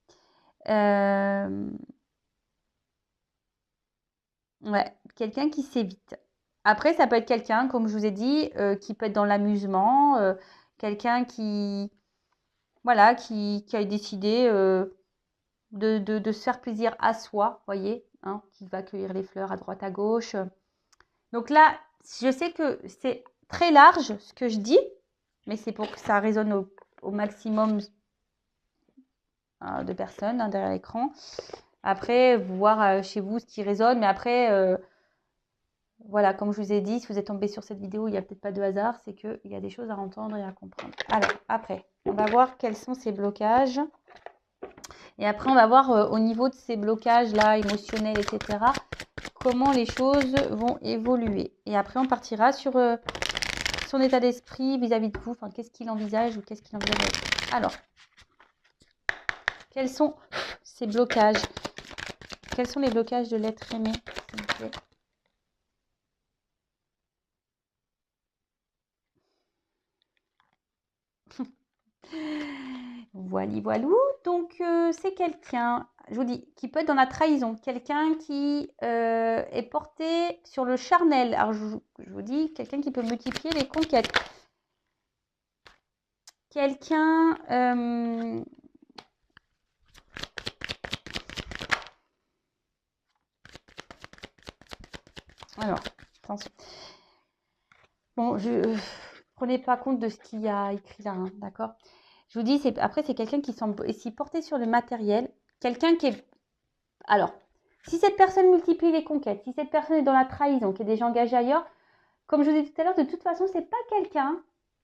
[SPEAKER 1] Ouais, quelqu'un qui s'évite. Après, ça peut être quelqu'un, comme je vous ai dit, qui peut être dans l'amusement, quelqu'un voilà, qui a décidé de se faire plaisir à soi, voyez, hein, qui va cueillir les fleurs à droite à gauche. Donc là, je sais que c'est très large ce que je dis, mais c'est pour que ça résonne au maximum de personnes derrière l'écran. Après, voir chez vous ce qui résonne, mais après, voilà, comme je vous ai dit, si vous êtes tombé sur cette vidéo, il n'y a peut-être pas de hasard, c'est qu'il y a des choses à entendre et à comprendre. Alors, après, on va voir quels sont ces blocages. Et après, on va voir au niveau de ces blocages-là, émotionnels, etc., comment les choses vont évoluer. Et après, on partira sur son état d'esprit vis-à-vis de vous. Enfin, qu'est-ce qu'il envisage ou qu'est-ce qu'il envisage. Alors, quels sont ces blocages? Quels sont les blocages de l'être aimé, s'il vous plaît? Voilou. Donc, c'est quelqu'un, je vous dis, qui peut être dans la trahison. Quelqu'un qui est porté sur le charnel. Alors, je vous dis, quelqu'un qui peut multiplier les conquêtes. Quelqu'un... alors, attention. Bon, prenez pas compte de ce qu'il y a écrit là, hein, d'accord? Je vous dis, après, c'est quelqu'un qui semble ici porté sur le matériel. Quelqu'un qui est... Alors, si cette personne multiplie les conquêtes, si cette personne est dans la trahison, qui est déjà engagée ailleurs, comme je vous ai dit tout à l'heure, de toute façon, c'est pas quelqu'un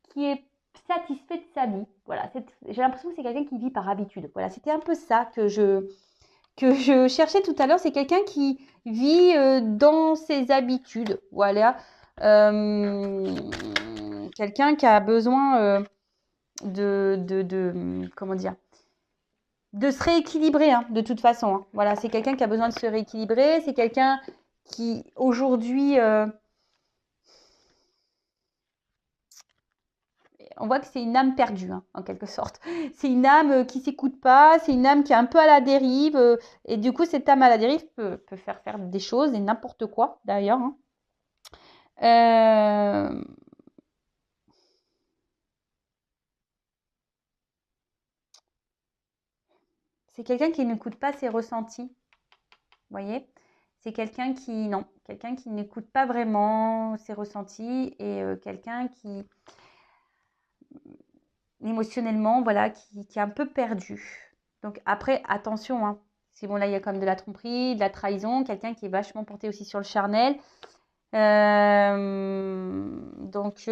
[SPEAKER 1] qui est satisfait de sa vie. Voilà, j'ai l'impression que c'est quelqu'un qui vit par habitude. Voilà, c'était un peu ça que je cherchais tout à l'heure. C'est quelqu'un qui vit dans ses habitudes. Voilà. Quelqu'un qui a besoin comment dire, de se rééquilibrer, hein, de toute façon. Hein. Voilà, c'est quelqu'un qui a besoin de se rééquilibrer. C'est quelqu'un qui, aujourd'hui, on voit que c'est une âme perdue, hein, en quelque sorte. C'est une âme qui ne s'écoute pas, c'est une âme qui est un peu à la dérive. Et du coup, cette âme à la dérive peut faire des choses, et n'importe quoi, d'ailleurs. Hein. C'est quelqu'un qui n'écoute pas ses ressentis. Vous voyez? C'est quelqu'un qui n'écoute pas vraiment ses ressentis et quelqu'un qui, émotionnellement, voilà, qui est un peu perdu. Donc après, attention, hein. C'est bon, là, il y a quand même de la tromperie, de la trahison, quelqu'un qui est vachement porté aussi sur le charnel. Donc,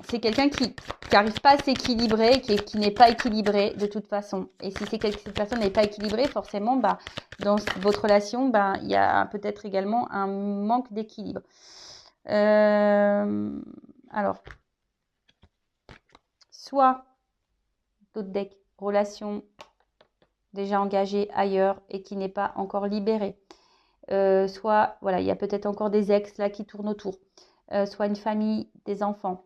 [SPEAKER 1] c'est quelqu'un qui n'arrive pas à s'équilibrer, qui n'est pas équilibré de toute façon. Et si cette personne n'est pas équilibrée, forcément, bah, dans votre relation, bah, il y a peut-être également un manque d'équilibre. Alors, soit d'autres decks, relation déjà engagée ailleurs et qui n'est pas encore libérée. Soit, voilà, il y a peut-être encore des ex là qui tournent autour. Soit une famille, des enfants.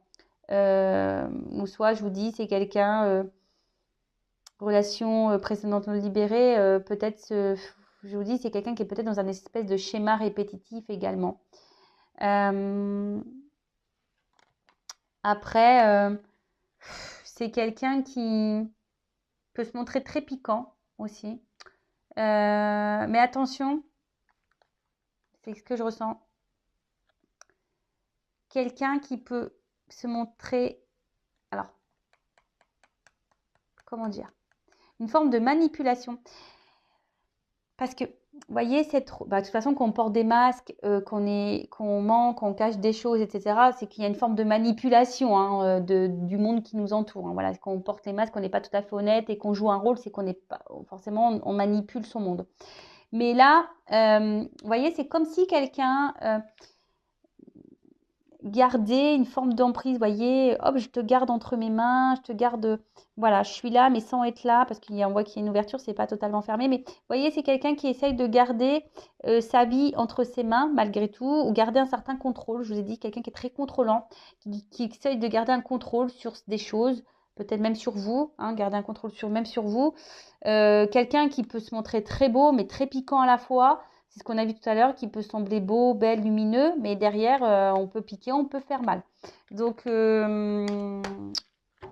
[SPEAKER 1] Ou soit, je vous dis, c'est quelqu'un, relation précédente non libérée, peut-être, je vous dis, c'est quelqu'un qui est peut-être dans un espèce de schéma répétitif également. Après, c'est quelqu'un qui peut se montrer très piquant aussi. Mais attention, c'est ce que je ressens. Quelqu'un qui peut se montrer, alors, comment dire, une forme de manipulation. Parce que, vous voyez, de toute façon, qu'on porte des masques, qu'on ment, qu'on cache des choses, etc., c'est qu'il y a une forme de manipulation hein, du monde qui nous entoure. Hein. Voilà, qu'on porte les masques, qu'on n'est pas tout à fait honnête et qu'on joue un rôle, c'est qu'on n'est pas forcément, on manipule son monde. Mais là, vous voyez, c'est comme si quelqu'un gardait une forme d'emprise. Vous voyez, hop, je te garde entre mes mains, je te garde, voilà, je suis là, mais sans être là, parce qu'on voit qu'il y a une ouverture, c'est pas totalement fermé. Mais vous voyez, c'est quelqu'un qui essaye de garder sa vie entre ses mains, malgré tout, ou garder un certain contrôle. Je vous ai dit, quelqu'un qui est très contrôlant, qui essaye de garder un contrôle sur des choses, peut-être même sur vous, hein, garder un contrôle même sur vous. Quelqu'un qui peut se montrer très beau, mais très piquant à la fois. C'est ce qu'on a vu tout à l'heure, qui peut sembler beau, belle, lumineux, mais derrière, on peut piquer, on peut faire mal. Donc,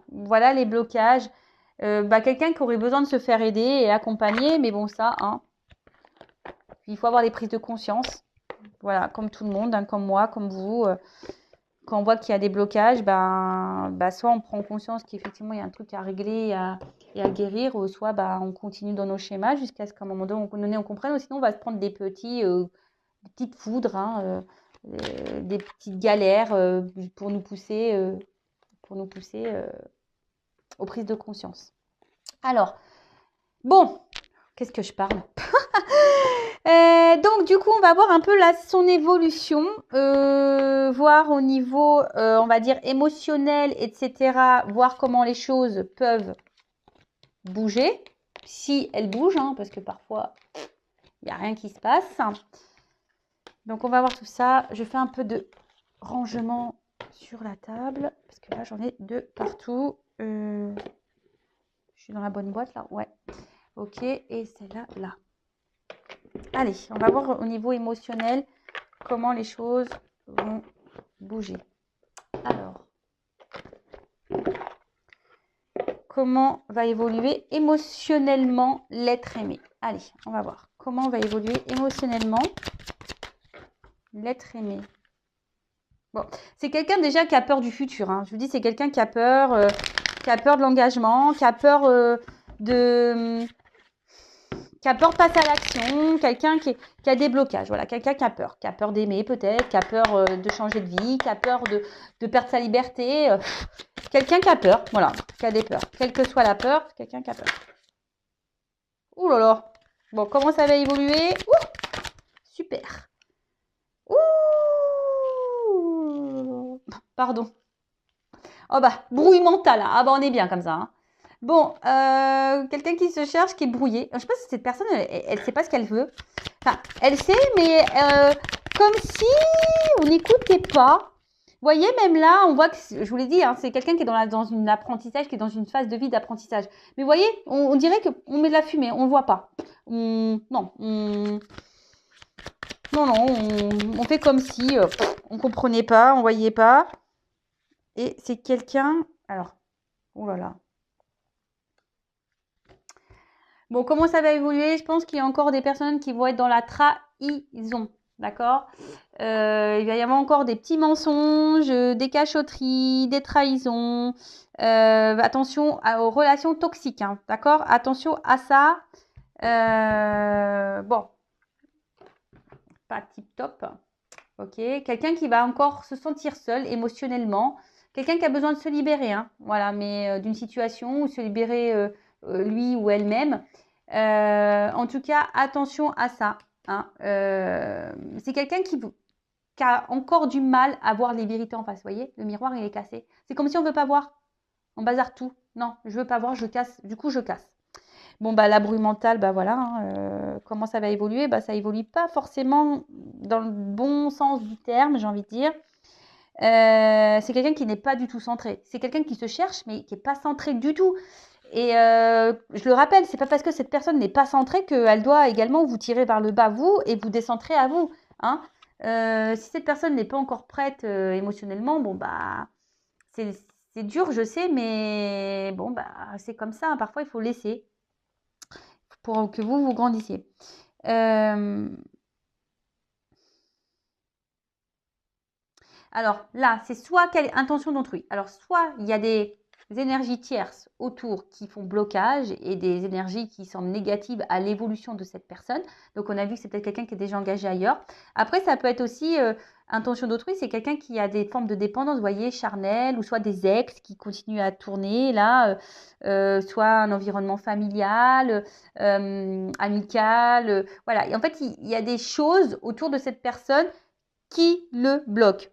[SPEAKER 1] voilà les blocages. Quelqu'un qui aurait besoin de se faire aider et accompagner, mais bon, ça, hein, il faut avoir des prises de conscience. Voilà, comme tout le monde, hein, comme moi, comme vous. Quand on voit qu'il y a des blocages, soit on prend conscience qu'effectivement il y a un truc à régler et à guérir, ou soit on continue dans nos schémas jusqu'à ce qu'à un moment donné on comprenne, ou sinon on va se prendre des petites foudres, hein, des petites galères pour nous pousser, aux prises de conscience. Alors, bon, qu'est-ce que je parle? Donc du coup on va voir un peu là son évolution, voir au niveau on va dire émotionnel, etc., voir comment les choses peuvent bouger, si elles bougent, hein, parce que parfois il n'y a rien qui se passe. Donc on va voir tout ça. Je fais un peu de rangement sur la table parce que là j'en ai de partout. Je suis dans la bonne boîte là, ouais, ok, et celle-là là. Allez, on va voir au niveau émotionnel comment les choses vont bouger. Alors, comment va évoluer émotionnellement l'être aimé? Allez, on va voir. Comment va évoluer émotionnellement l'être aimé? Bon, c'est quelqu'un déjà qui a peur du futur, hein. Je vous dis, c'est quelqu'un qui a peur de l'engagement, qui a peur qui a peur de passer à l'action, quelqu'un qui a des blocages, voilà, quelqu'un qui a peur d'aimer peut-être, qui a peur de changer de vie, qui a peur de perdre sa liberté, quelqu'un qui a peur, voilà, qui a des peurs, quelle que soit la peur, quelqu'un qui a peur. Ouh là là, bon, comment ça va évoluer? Ouh, super. Ouh, pardon. Oh brouille mentale, hein. Ah on est bien comme ça, hein. Bon, quelqu'un qui se cherche, qui est brouillé. Je ne sais pas si cette personne, elle ne sait pas ce qu'elle veut. Enfin, elle sait, mais comme si on n'écoutait pas. Vous voyez, même là, on voit que, je vous l'ai dit, hein, c'est quelqu'un qui est dans un apprentissage, qui est dans une phase de vie d'apprentissage. Mais vous voyez, on dirait qu'on met de la fumée, on ne voit pas. Non, on fait comme si on ne comprenait pas, on ne voyait pas. Et c'est quelqu'un... Alors, oh là là. Bon, comment ça va évoluer? Je pense qu'il y a encore des personnes qui vont être dans la trahison, d'accord? Il va y avoir encore des petits mensonges, des cachotteries, des trahisons. Attention aux relations toxiques, hein, d'accord? Attention à ça. Bon, pas tip top. Ok, quelqu'un qui va encore se sentir seul émotionnellement. Quelqu'un qui a besoin de se libérer, hein, voilà, mais d'une situation ou se libérer lui ou elle-même. En tout cas, attention à ça, hein. C'est quelqu'un qui a encore du mal à voir les vérités en face. Vous voyez, le miroir, il est cassé. C'est comme si on ne veut pas voir. On bazarde tout. Non, je ne veux pas voir, je casse. Du coup, je casse. Bon, la bruit mentale, voilà, hein, comment ça va évoluer? Ça évolue pas forcément dans le bon sens du terme, j'ai envie de dire. C'est quelqu'un qui n'est pas du tout centré. C'est quelqu'un qui se cherche, mais qui n'est pas centré du tout. Et je le rappelle, c'est pas parce que cette personne n'est pas centrée qu'elle doit également vous tirer vers le bas, vous, et vous décentrer à vous, hein. Si cette personne n'est pas encore prête émotionnellement, c'est dur, je sais, mais bon, c'est comme ça, hein. Parfois, il faut laisser pour que vous grandissiez. Alors là, c'est soit quelle intention d'autrui. Alors soit il y a des énergies tierces autour qui font blocage et des énergies qui semblent négatives à l'évolution de cette personne. Donc on a vu que c'est peut-être quelqu'un qui est déjà engagé ailleurs. Après, ça peut être aussi intention d'autrui, c'est quelqu'un qui a des formes de dépendance, vous voyez, charnelle, ou soit des ex qui continuent à tourner là, soit un environnement familial, amical, voilà. Et en fait, il y a des choses autour de cette personne qui le bloquent.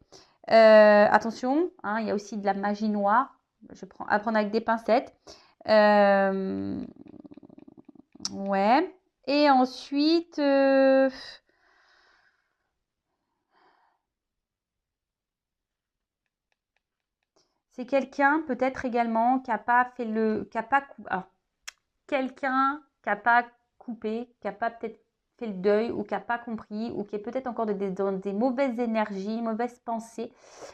[SPEAKER 1] Attention, hein, il y a aussi de la magie noire. Je prends à prendre avec des pincettes. Ouais. Et ensuite, c'est quelqu'un peut-être également qui n'a pas fait quelqu'un qui n'a pas coupé, qui n'a pas peut-être fait le deuil ou qui n'a pas compris ou qui est peut-être encore dans des mauvaises énergies, mauvaises pensées.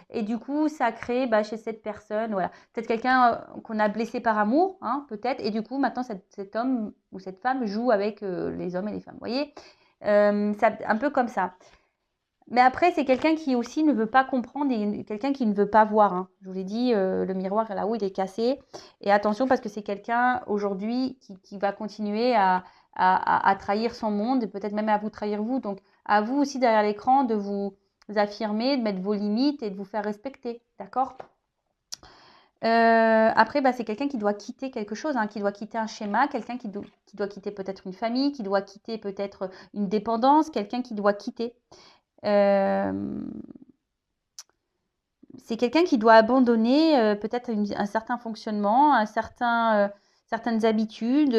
[SPEAKER 1] Et du coup, ça crée chez cette personne, voilà, peut-être quelqu'un qu'on a blessé par amour, hein, peut-être. Et du coup, maintenant, cet homme ou cette femme joue avec les hommes et les femmes. Vous voyez, c'est un peu comme ça. Mais après, c'est quelqu'un qui aussi ne veut pas comprendre et quelqu'un qui ne veut pas voir, hein. Je vous l'ai dit, le miroir là-haut, il est cassé. Et attention parce que c'est quelqu'un aujourd'hui qui va continuer à trahir son monde et peut-être même à vous trahir vous. Donc, à vous aussi derrière l'écran de vous affirmer, de mettre vos limites et de vous faire respecter. D'accord? Après, bah, c'est quelqu'un qui doit quitter quelque chose, hein, qui doit quitter un schéma, quelqu'un qui doit quitter peut-être une famille, qui doit quitter peut-être une dépendance, quelqu'un qui doit quitter. Euh, c'est quelqu'un qui doit abandonner peut-être un certain fonctionnement, certaines habitudes.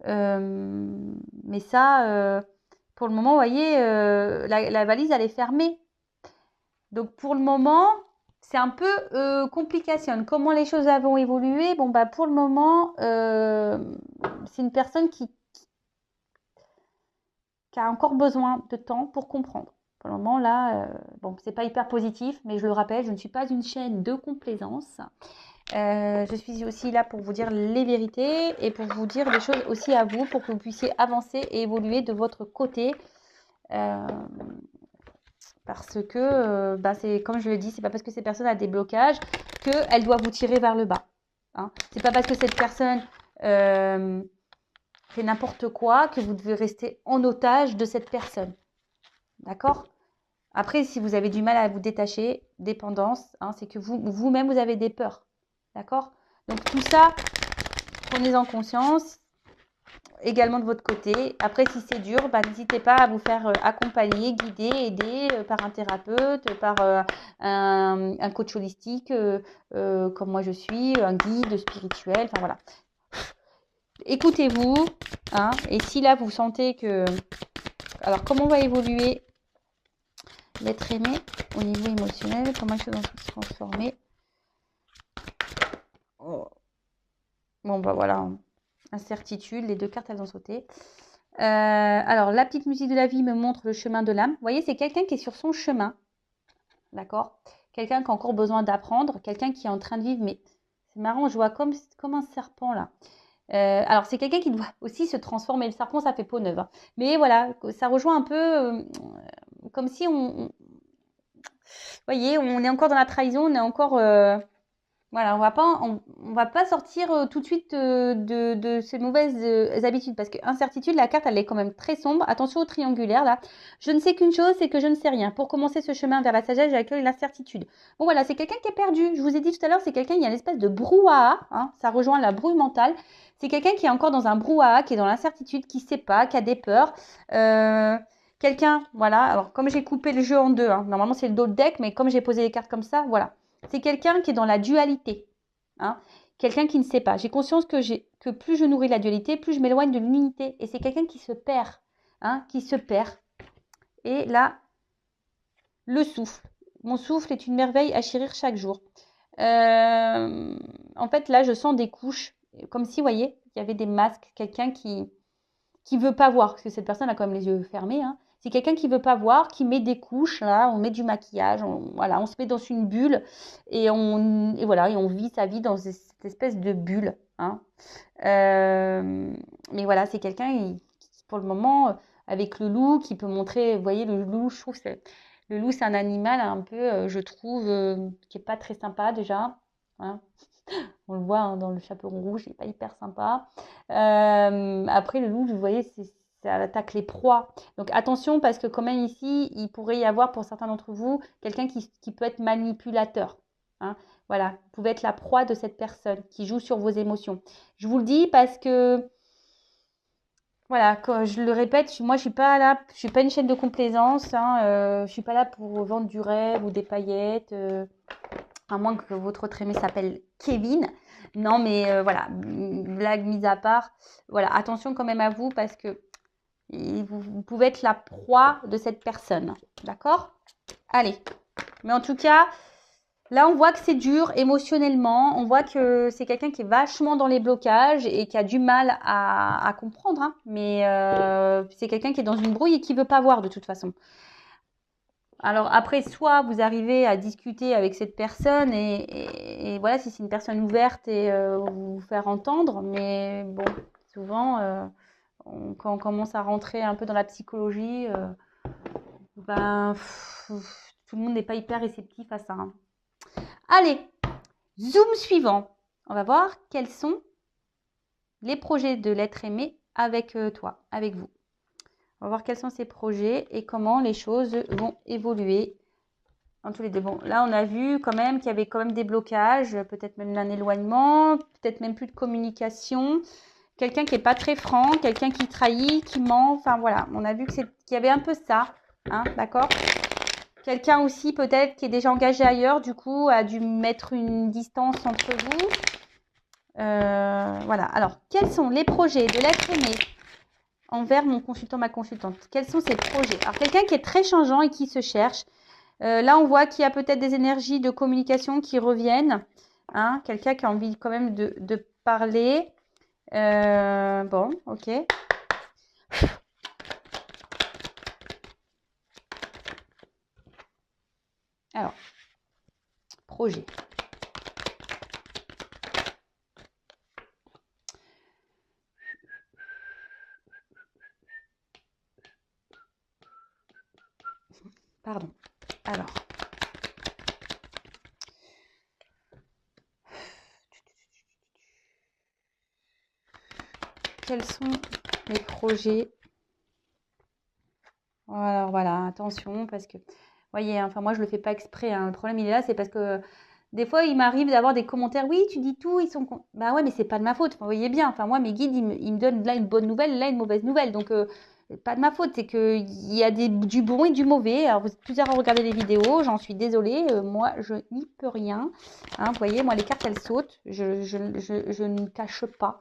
[SPEAKER 1] Mais ça, pour le moment, vous voyez, la valise, elle est fermée. Donc, pour le moment, c'est un peu complication. Comment les choses vont évoluer? Bon, bah, pour le moment, c'est une personne qui a encore besoin de temps pour comprendre. Pour le moment, là, bon, c'est pas hyper positif, mais je le rappelle, je ne suis pas une chaîne de complaisance. Je suis aussi là pour vous dire les vérités et pour vous dire des choses aussi à vous, pour que vous puissiez avancer et évoluer de votre côté. Parce que, bah, c'est comme je le dis, c'est pas parce que cette personne a des blocages qu'elle doit vous tirer vers le bas. Hein. C'est pas parce que cette personne fait n'importe quoi que vous devez rester en otage de cette personne. D'accord? Après, si vous avez du mal à vous détacher, dépendance, hein, c'est que vous-même, vous avez des peurs. D'accord? Donc tout ça, prenez-en conscience également de votre côté. Après, si c'est dur, bah, n'hésitez pas à vous faire accompagner, guider, aider par un thérapeute, par un coach holistique, comme moi je suis, un guide spirituel, enfin voilà. Écoutez-vous, hein, et si là vous sentez que... Alors, comment va évoluer l'être aimé au niveau émotionnel? Comment les choses vont se transformer? Oh. Bon, bah voilà, incertitude, les deux cartes elles ont sauté. Alors, la petite musique de la vie me montre le chemin de l'âme. Vous voyez, c'est quelqu'un qui est sur son chemin, d'accord? Quelqu'un qui a encore besoin d'apprendre, quelqu'un qui est en train de vivre, mais c'est marrant, je vois comme un serpent là. Alors, c'est quelqu'un qui doit aussi se transformer. Le serpent, ça fait peau neuve, hein. Mais voilà, ça rejoint un peu comme si vous voyez, on est encore dans la trahison, on est encore... Voilà, on va pas sortir tout de suite de ces mauvaises habitudes parce que incertitude, la carte, elle est quand même très sombre. Attention au triangulaire là. Je ne sais qu'une chose, c'est que je ne sais rien. Pour commencer ce chemin vers la sagesse, j'accueille l'incertitude. Bon voilà, c'est quelqu'un qui est perdu. Je vous ai dit tout à l'heure, c'est quelqu'un, il y a une espèce de brouhaha, hein, ça rejoint la brouille mentale. C'est quelqu'un qui est encore dans un brouhaha, qui est dans l'incertitude, qui ne sait pas, qui a des peurs. Quelqu'un, voilà, alors comme j'ai coupé le jeu en deux, hein, normalement c'est le dos de deck, mais comme j'ai posé les cartes comme ça, voilà. C'est quelqu'un qui est dans la dualité, hein. Quelqu'un qui ne sait pas. J'ai conscience que plus je nourris la dualité, plus je m'éloigne de l'unité. Et c'est quelqu'un qui se perd, hein, qui se perd. Et là, le souffle. Mon souffle est une merveille à chérir chaque jour. En fait, là, je sens des couches, comme si, vous voyez, il y avait des masques. Quelqu'un qui veut pas voir, parce que cette personne a quand même les yeux fermés, hein. C'est quelqu'un qui veut pas voir, qui met des couches, là, on met du maquillage, voilà, on se met dans une bulle et voilà, et on vit sa vie dans cette espèce de bulle, hein. Mais voilà, c'est quelqu'un qui, pour le moment, avec le loup, qui peut montrer, vous voyez, le loup, je trouve, le loup, c'est un animal un peu, je trouve, qui est pas très sympa déjà, hein. On le voit hein, dans le chaperon rouge, il n'est pas hyper sympa. Après, le loup, vous voyez, ça attaque les proies. Donc attention parce que quand même ici, il pourrait y avoir pour certains d'entre vous quelqu'un qui peut être manipulateur, hein. Voilà, vous pouvez être la proie de cette personne qui joue sur vos émotions. Je vous le dis parce que, voilà, quand je le répète, moi je suis pas là, je suis pas une chaîne de complaisance, hein, je suis pas là pour vendre du rêve ou des paillettes. À moins que votre autre aimé s'appelle Kevin. Non, mais voilà, blague mise à part. Voilà, attention quand même à vous parce que vous pouvez être la proie de cette personne. D'accord? Allez. Mais en tout cas, là, on voit que c'est dur émotionnellement. On voit que c'est quelqu'un qui est vachement dans les blocages et qui a du mal à comprendre, hein. Mais c'est quelqu'un qui est dans une brouille et qui ne veut pas voir de toute façon. Alors après, soit vous arrivez à discuter avec cette personne et voilà, si c'est une personne ouverte et vous faire entendre, mais bon, souvent, quand on commence à rentrer un peu dans la psychologie, Ben, tout le monde n'est pas hyper réceptif à ça, hein. Allez, zoom suivant. On va voir quels sont les projets de l'être aimé avec toi, avec vous. On va voir quels sont ces projets et comment les choses vont évoluer en tous les deux. Bon, là, on a vu quand même qu'il y avait quand même des blocages, peut-être même un éloignement, peut-être même plus de communication. Quelqu'un qui n'est pas très franc, quelqu'un qui trahit, qui ment. Enfin, voilà, on a vu qu'il y avait un peu ça, hein, d'accord? Quelqu'un aussi peut-être qui est déjà engagé ailleurs, du coup, a dû mettre une distance entre vous. Voilà. Alors, quels sont les projets de l'être aimé envers mon consultant, ma consultante? Quels sont ces projets? Alors, quelqu'un qui est très changeant et qui se cherche. Là, on voit qu'il y a peut-être des énergies de communication qui reviennent. Hein, quelqu'un qui a envie quand même de parler. Bon, ok. Alors, projet. Pardon. Alors. Quels sont les projets? Alors voilà, attention parce que, voyez, enfin moi je le fais pas exprès, hein. Le problème il est là, c'est parce que des fois il m'arrive d'avoir des commentaires, oui tu dis tout, ils sont bah ouais mais c'est pas de ma faute. Enfin, vous voyez bien, enfin moi mes guides ils me donnent là une bonne nouvelle, là une mauvaise nouvelle, donc pas de ma faute, c'est que il y a du bon et du mauvais. Alors vous êtes plusieurs à regarder les vidéos, j'en suis désolée, moi je n'y peux rien. Hein, vous voyez, moi les cartes elles sautent, je ne cache pas.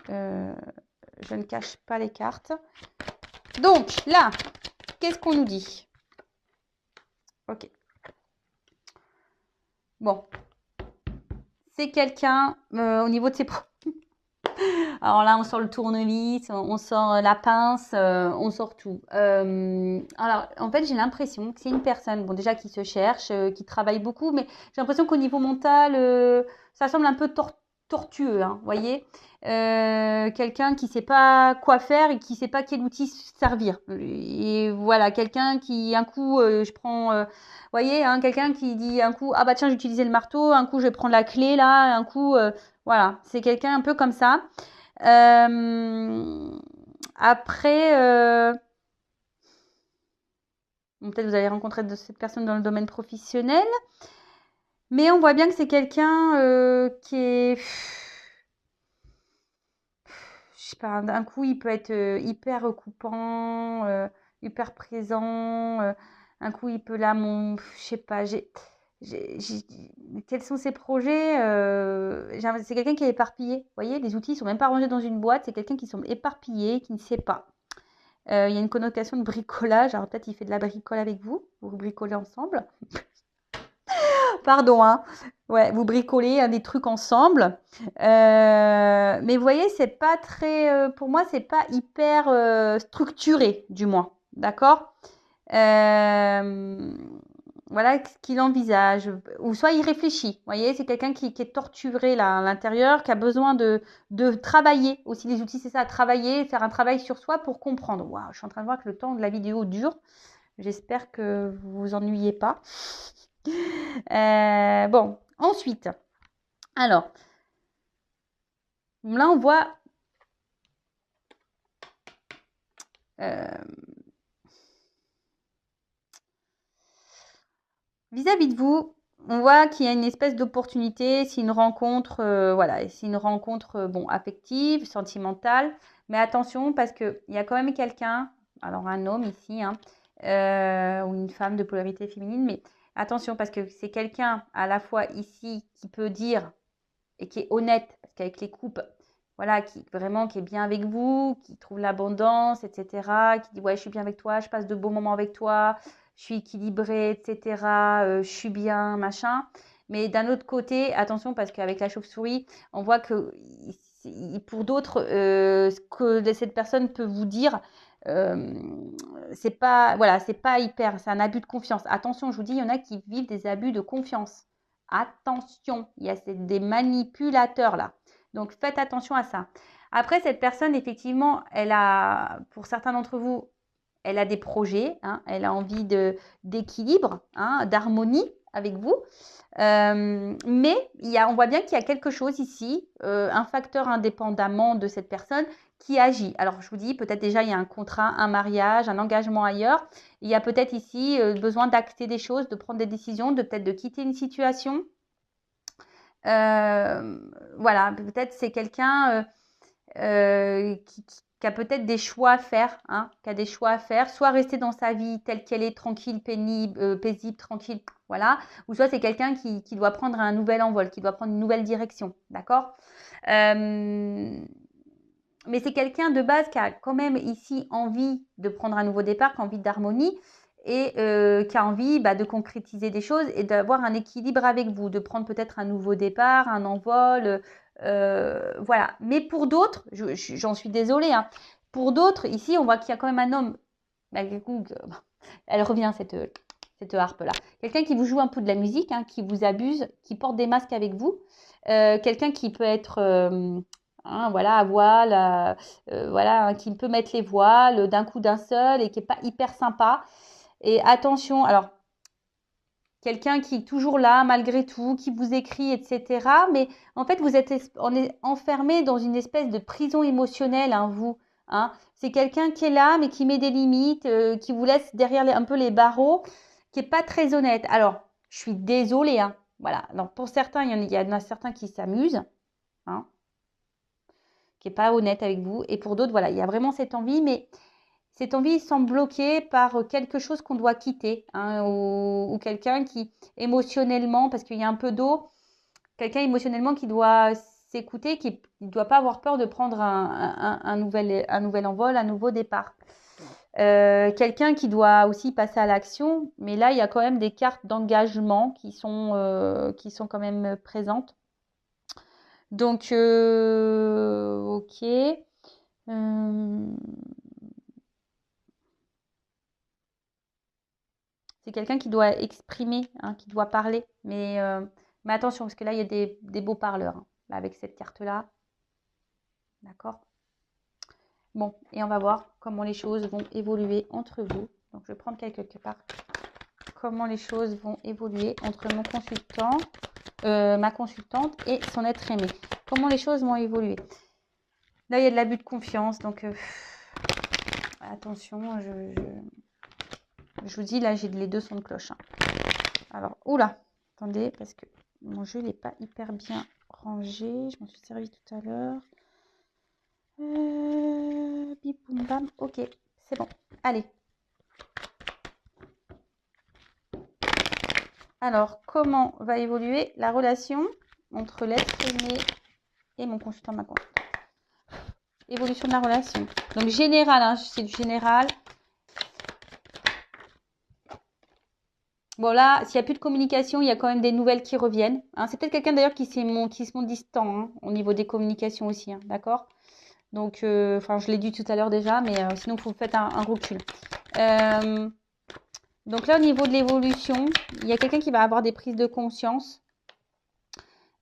[SPEAKER 1] Je ne cache pas les cartes. Donc, là, qu'est-ce qu'on nous dit? Ok. Bon. C'est quelqu'un, au niveau de ses... Alors là, on sort le tournevis, on sort la pince, on sort tout. Alors, en fait, j'ai l'impression que c'est une personne, bon, déjà qui se cherche, qui travaille beaucoup, mais j'ai l'impression qu'au niveau mental, ça semble un peu tortueux, hein, vous voyez. Quelqu'un qui sait pas quoi faire et qui sait pas quel outil servir. Et voilà, quelqu'un qui, un coup, je prends... vous voyez, hein, quelqu'un qui dit un coup, ah bah tiens, j'ai utilisé le marteau, un coup, je vais prendre la clé là, un coup... voilà, c'est quelqu'un un peu comme ça. Euh, après, bon, peut-être vous allez rencontrer cette personne dans le domaine professionnel, mais on voit bien que c'est quelqu'un qui est, je sais pas, d'un coup il peut être hyper recoupant, hyper présent, un coup il peut là, je sais pas, quels sont ses projets? C'est quelqu'un qui est éparpillé. Vous voyez, les outils ne sont même pas rangés dans une boîte. C'est quelqu'un qui semble éparpillé, qui ne sait pas. Il y a une connotation de bricolage. Alors peut-être il fait de la bricole avec vous. Vous bricolez ensemble. Pardon, hein. Ouais, vous bricolez des trucs ensemble. Mais vous voyez, c'est pas très... pour moi, c'est pas hyper structuré, du moins. D'accord? Voilà ce qu'il envisage. Ou soit il réfléchit. Vous voyez, c'est quelqu'un qui est torturé là, à l'intérieur, qui a besoin de travailler. Aussi, les outils, c'est ça, travailler, faire un travail sur soi pour comprendre. Waouh, je suis en train de voir que le temps de la vidéo dure. J'espère que vous vous ennuyez pas. Bon, ensuite. Alors, là, on voit... vis-à-vis de vous, on voit qu'il y a une espèce d'opportunité, c'est une rencontre, voilà, c'est une rencontre, bon, affective, sentimentale, mais attention parce qu'il y a quand même quelqu'un, alors un homme ici, hein, ou une femme de polarité féminine, mais attention parce que c'est quelqu'un à la fois ici qui peut dire et qui est honnête, parce qu'avec les coupes, voilà, qui vraiment qui est bien avec vous, qui trouve l'abondance, etc., qui dit ouais, je suis bien avec toi, je passe de beaux moments avec toi, je suis équilibrée, etc., je suis bien, machin. Mais d'un autre côté, attention, parce qu'avec la chauve-souris, on voit que pour d'autres, ce que cette personne peut vous dire, euh, c'est pas, voilà, c'est pas hyper, c'est un abus de confiance. Attention, je vous dis, il y en a qui vivent des abus de confiance. Attention, il y a des manipulateurs là. Donc faites attention à ça. Après, cette personne, effectivement, elle a, pour certains d'entre vous, elle a des projets, hein, elle a envie d'équilibre, hein, d'harmonie avec vous. Mais on voit bien qu'il y a quelque chose ici, un facteur indépendamment de cette personne qui agit. Alors, je vous dis, peut-être déjà, il y a un contrat, un mariage, un engagement ailleurs. Il y a peut-être ici besoin d'acter des choses, de prendre des décisions, peut-être de quitter une situation. Voilà, peut-être c'est quelqu'un qui a peut-être des choix à faire, hein, qui a des choix à faire, soit rester dans sa vie telle qu'elle est, tranquille, pénible, paisible, tranquille, voilà, ou soit c'est quelqu'un qui doit prendre un nouvel envol, qui doit prendre une nouvelle direction, d'accord. Mais c'est quelqu'un de base qui a quand même ici envie de prendre un nouveau départ, qui a envie d'harmonie et qui a envie de concrétiser des choses et d'avoir un équilibre avec vous, de prendre peut-être un nouveau départ, un envol, voilà. Mais pour d'autres, j'en suis désolée, hein, pour d'autres, ici, on voit qu'il y a quand même un homme, malgré tout, elle revient cette harpe-là. Quelqu'un qui vous joue un peu de la musique, hein, qui vous abuse, qui porte des masques avec vous. Quelqu'un qui peut être voilà, à voile, voilà, qui peut mettre les voiles d'un coup d'un seul et qui n'est pas hyper sympa. Et attention, alors, quelqu'un qui est toujours là malgré tout, qui vous écrit, etc. Mais en fait, on est enfermé dans une espèce de prison émotionnelle, hein, vous. Hein. C'est quelqu'un qui est là, mais qui met des limites, qui vous laisse derrière un peu les barreaux, qui n'est pas très honnête. Alors, je suis désolée. Hein. Voilà. Donc, pour certains, il y en a certains qui s'amusent, hein, qui n'est pas honnête avec vous. Et pour d'autres, voilà, il y a vraiment cette envie, mais cette envie semble bloquée par quelque chose qu'on doit quitter, hein, ou quelqu'un qui émotionnellement, parce qu'il y a un peu d'eau, quelqu'un émotionnellement qui doit s'écouter, qui ne doit pas avoir peur de prendre un nouvel envol, un nouveau départ. Quelqu'un qui doit aussi passer à l'action, mais là, il y a quand même des cartes d'engagement qui sont quand même présentes. Donc, ok. C'est quelqu'un qui doit exprimer, hein, qui doit parler. Mais attention, parce que là, il y a des beaux parleurs, hein, là, avec cette carte-là. D'accord. Bon, et on va voir comment les choses vont évoluer entre vous. Donc, je vais prendre quelque part comment les choses vont évoluer entre mon consultant, ma consultante et son être aimé. Comment les choses vont évoluer. Là, il y a de l'abus de confiance. Donc, attention, je vous dis, là, j'ai les deux sons de cloche. Hein. Alors, oula, attendez, parce que mon jeu n'est pas hyper bien rangé. Je m'en suis servi tout à l'heure. Bip, boum, bam. Ok, c'est bon. Allez. Alors, comment va évoluer la relation entre l'être aimé et mon consultant, ma consultante? Évolution de la relation. Donc, général, hein, c'est du général. Bon, là, s'il n'y a plus de communication, il y a quand même des nouvelles qui reviennent. Hein. C'est peut-être quelqu'un d'ailleurs qui se montre distant, hein, au niveau des communications aussi. Hein, d'accord. Donc, je l'ai dit tout à l'heure déjà, mais sinon, il faut faire un recul. Donc là, au niveau de l'évolution, il y a quelqu'un qui va avoir des prises de conscience,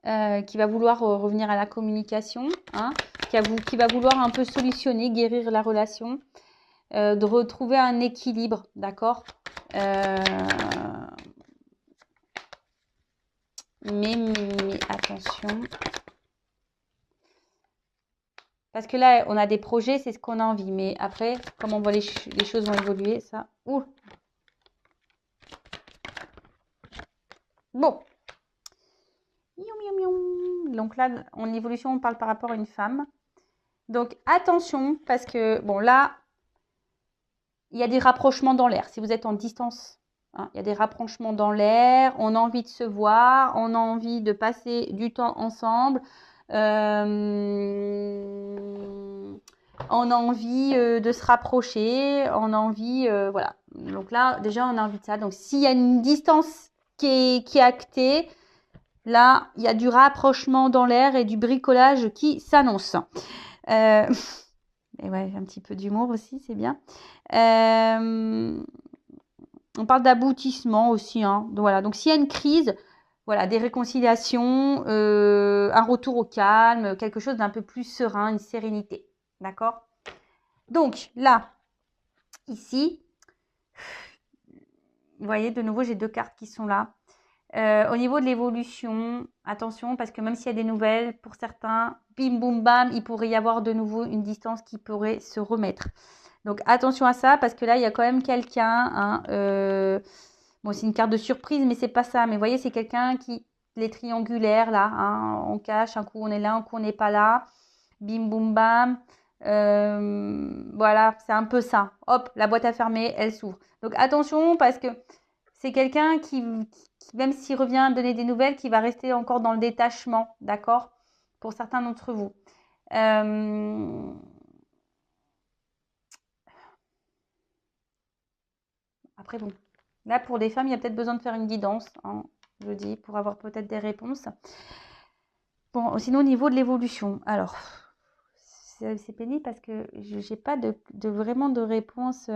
[SPEAKER 1] qui va vouloir revenir à la communication, hein, qui va vouloir un peu solutionner, guérir la relation, de retrouver un équilibre, d'accord. Mais attention. Parce que là, on a des projets, c'est ce qu'on a envie. Mais après, comment on voit les choses vont évoluer, ça. Ouh. Bon. Donc là, en évolution, on parle par rapport à une femme. Donc, attention, parce que, bon, là, il y a des rapprochements dans l'air. Si vous êtes en distance, hein, il y a des rapprochements dans l'air. On a envie de se voir. On a envie de passer du temps ensemble. On a envie de se rapprocher. On a envie, voilà. Donc là, déjà, on a envie de ça. Donc, s'il y a une distance qui est actée, là, il y a du rapprochement dans l'air et du bricolage qui s'annonce. Et ouais, un petit peu d'humour aussi, c'est bien. On parle d'aboutissement aussi. Hein. Donc, voilà. Donc, s'il y a une crise, voilà, des réconciliations, un retour au calme, quelque chose d'un peu plus serein, une sérénité. D'accord? Donc, là, Ici, vous voyez, de nouveau, j'ai 2 cartes qui sont là. Au niveau de l'évolution, attention, parce que même s'il y a des nouvelles, pour certains, bim, boum, bam, il pourrait y avoir de nouveau une distance qui pourrait se remettre. Donc, attention à ça, parce que là, il y a quand même quelqu'un, hein, bon, c'est une carte de surprise, mais c'est pas ça. Mais vous voyez, c'est quelqu'un qui, les triangulaires, là, hein, on cache, un coup on est là, un coup on n'est pas là. Bim, boum, bam. Voilà, c'est un peu ça. Hop, la boîte à fermer, elle s'ouvre. Donc, attention, parce que c'est quelqu'un qui, même s'il revient donner des nouvelles, qui va rester encore dans le détachement, d'accord? Pour certains d'entre vous. Après, bon, là, pour les femmes, il y a peut-être besoin de faire une guidance, hein, je dis, pour avoir peut-être des réponses. Bon, sinon, au niveau de l'évolution, alors, c'est pénible parce que je n'ai pas vraiment de réponse.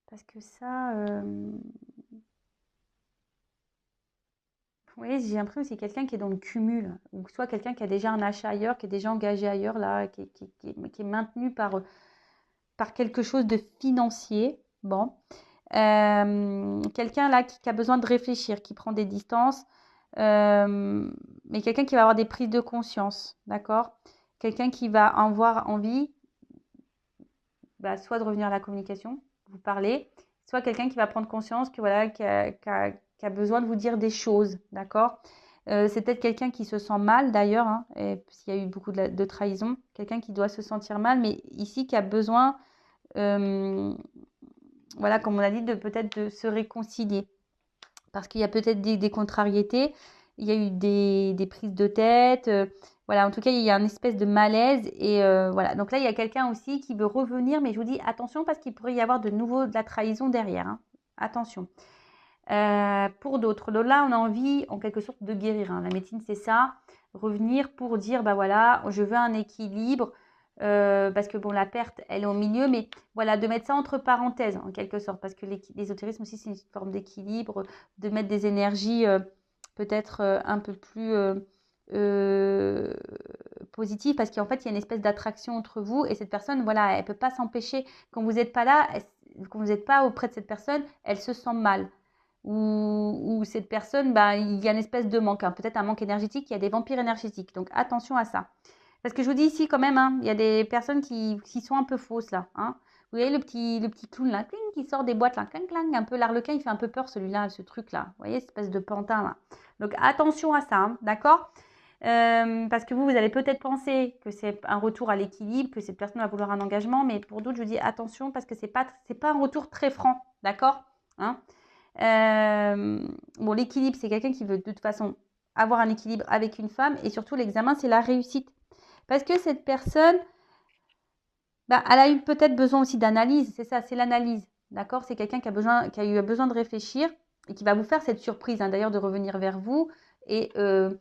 [SPEAKER 1] Parce que ça, oui, j'ai l'impression que c'est quelqu'un qui est dans le cumul, ou soit quelqu'un qui a déjà un achat ailleurs, qui est déjà engagé ailleurs, là, qui est maintenu par quelque chose de financier. Bon. Quelqu'un là qui a besoin de réfléchir, qui prend des distances, mais quelqu'un qui va avoir des prises de conscience, d'accord? Quelqu'un qui va avoir envie, bah, soit de revenir à la communication, vous parler, soit quelqu'un qui va prendre conscience que voilà, qui a besoin de vous dire des choses, d'accord? C'est peut-être quelqu'un qui se sent mal d'ailleurs, hein, s'il y a eu beaucoup de trahison, quelqu'un qui doit se sentir mal, mais ici qui a besoin, voilà, comme on a dit, de peut-être de se réconcilier. Parce qu'il y a peut-être des contrariétés, il y a eu des prises de tête, voilà, en tout cas, il y a une espèce de malaise, et voilà. Donc là, il y a quelqu'un aussi qui veut revenir, mais je vous dis attention parce qu'il pourrait y avoir de nouveau de la trahison derrière, hein. Attention. Pour d'autres, donc là, on a envie, en quelque sorte, de guérir, hein. La médecine, c'est ça, revenir pour dire, bah voilà, je veux un équilibre, parce que bon, la perte, elle est au milieu, mais voilà, de mettre ça entre parenthèses, en quelque sorte, parce que l'ésotérisme aussi, c'est une forme d'équilibre, de mettre des énergies peut-être un peu plus euh, positives, parce qu'en fait, il y a une espèce d'attraction entre vous, et cette personne, voilà, elle ne peut pas s'empêcher, quand vous n'êtes pas là, quand vous n'êtes pas auprès de cette personne, elle se sent mal. Ou cette personne, bah, il y a une espèce de manque, hein, peut-être un manque énergétique, il y a des vampires énergétiques. Donc attention à ça. Parce que je vous dis ici quand même, hein, il y a des personnes qui sont un peu fausses là, hein. Vous voyez le petit clown là, cling, qui sort des boîtes là, clang, clang, un peu l'arlequin, il fait un peu peur celui-là, ce truc là. Vous voyez, cette espèce de pantin là. Donc attention à ça, hein, d'accord? Parce que vous allez peut-être penser que c'est un retour à l'équilibre, que cette personne va vouloir un engagement, mais pour d'autres, je vous dis attention parce que c'est pas un retour très franc, d'accord, hein? Bon, l'équilibre, c'est quelqu'un qui veut de toute façon avoir un équilibre avec une femme, et surtout l'examen, c'est la réussite. Parce que cette personne, bah, elle a eu peut-être besoin aussi d'analyse, c'est ça, c'est l'analyse, d'accord? C'est quelqu'un qui a eu besoin de réfléchir et qui va vous faire cette surprise, hein, d'ailleurs, de revenir vers vous et de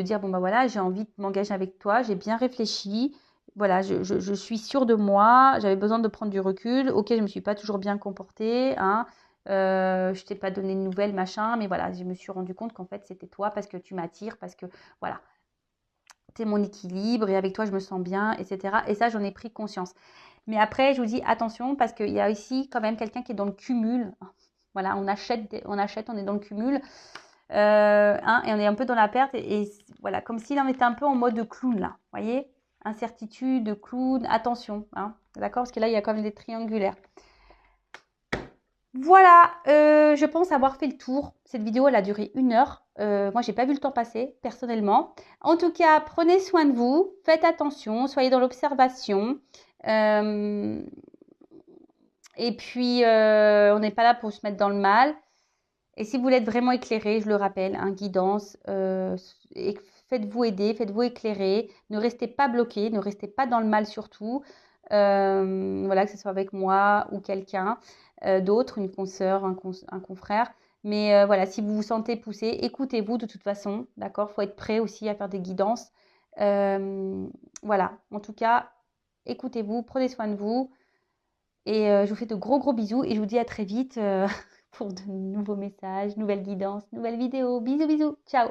[SPEAKER 1] dire, bon, bah voilà, j'ai envie de m'engager avec toi, j'ai bien réfléchi, voilà, je suis sûre de moi, j'avais besoin de prendre du recul, ok, je ne me suis pas toujours bien comportée, hein, je t'ai pas donné de nouvelles, machin, mais voilà, je me suis rendu compte qu'en fait, c'était toi parce que tu m'attires, parce que, voilà, tu es mon équilibre et avec toi, je me sens bien, etc. Et ça, j'en ai pris conscience. Mais après, je vous dis attention parce qu'il y a ici quand même quelqu'un qui est dans le cumul. Voilà, on achète, on est dans le cumul, hein, et on est un peu dans la perte. Et voilà, comme s'il en était un peu en mode clown là. Vous voyez? Incertitude, clown, attention, hein, d'accord? Parce que là, il y a quand même des triangulaires. Voilà, je pense avoir fait le tour. Cette vidéo, elle a duré 1 heure. Moi, j'ai pas vu le temps passer, personnellement. En tout cas, prenez soin de vous, faites attention, soyez dans l'observation. Euh, et puis, on n'est pas là pour se mettre dans le mal. Et si vous voulez être vraiment éclairé, je le rappelle, hein, guidance, faites-vous aider, faites-vous éclairer. Ne restez pas bloqué, ne restez pas dans le mal surtout. Voilà, que ce soit avec moi ou quelqu'un d'autre, une consoeur, un confrère. Mais voilà, si vous vous sentez poussé, écoutez-vous de toute façon, d'accord? Il faut être prêt aussi à faire des guidances. Voilà, en tout cas, écoutez-vous, prenez soin de vous. Et je vous fais de gros gros bisous et je vous dis à très vite pour de nouveaux messages, nouvelles guidances, nouvelles vidéos. Bisous bisous, ciao!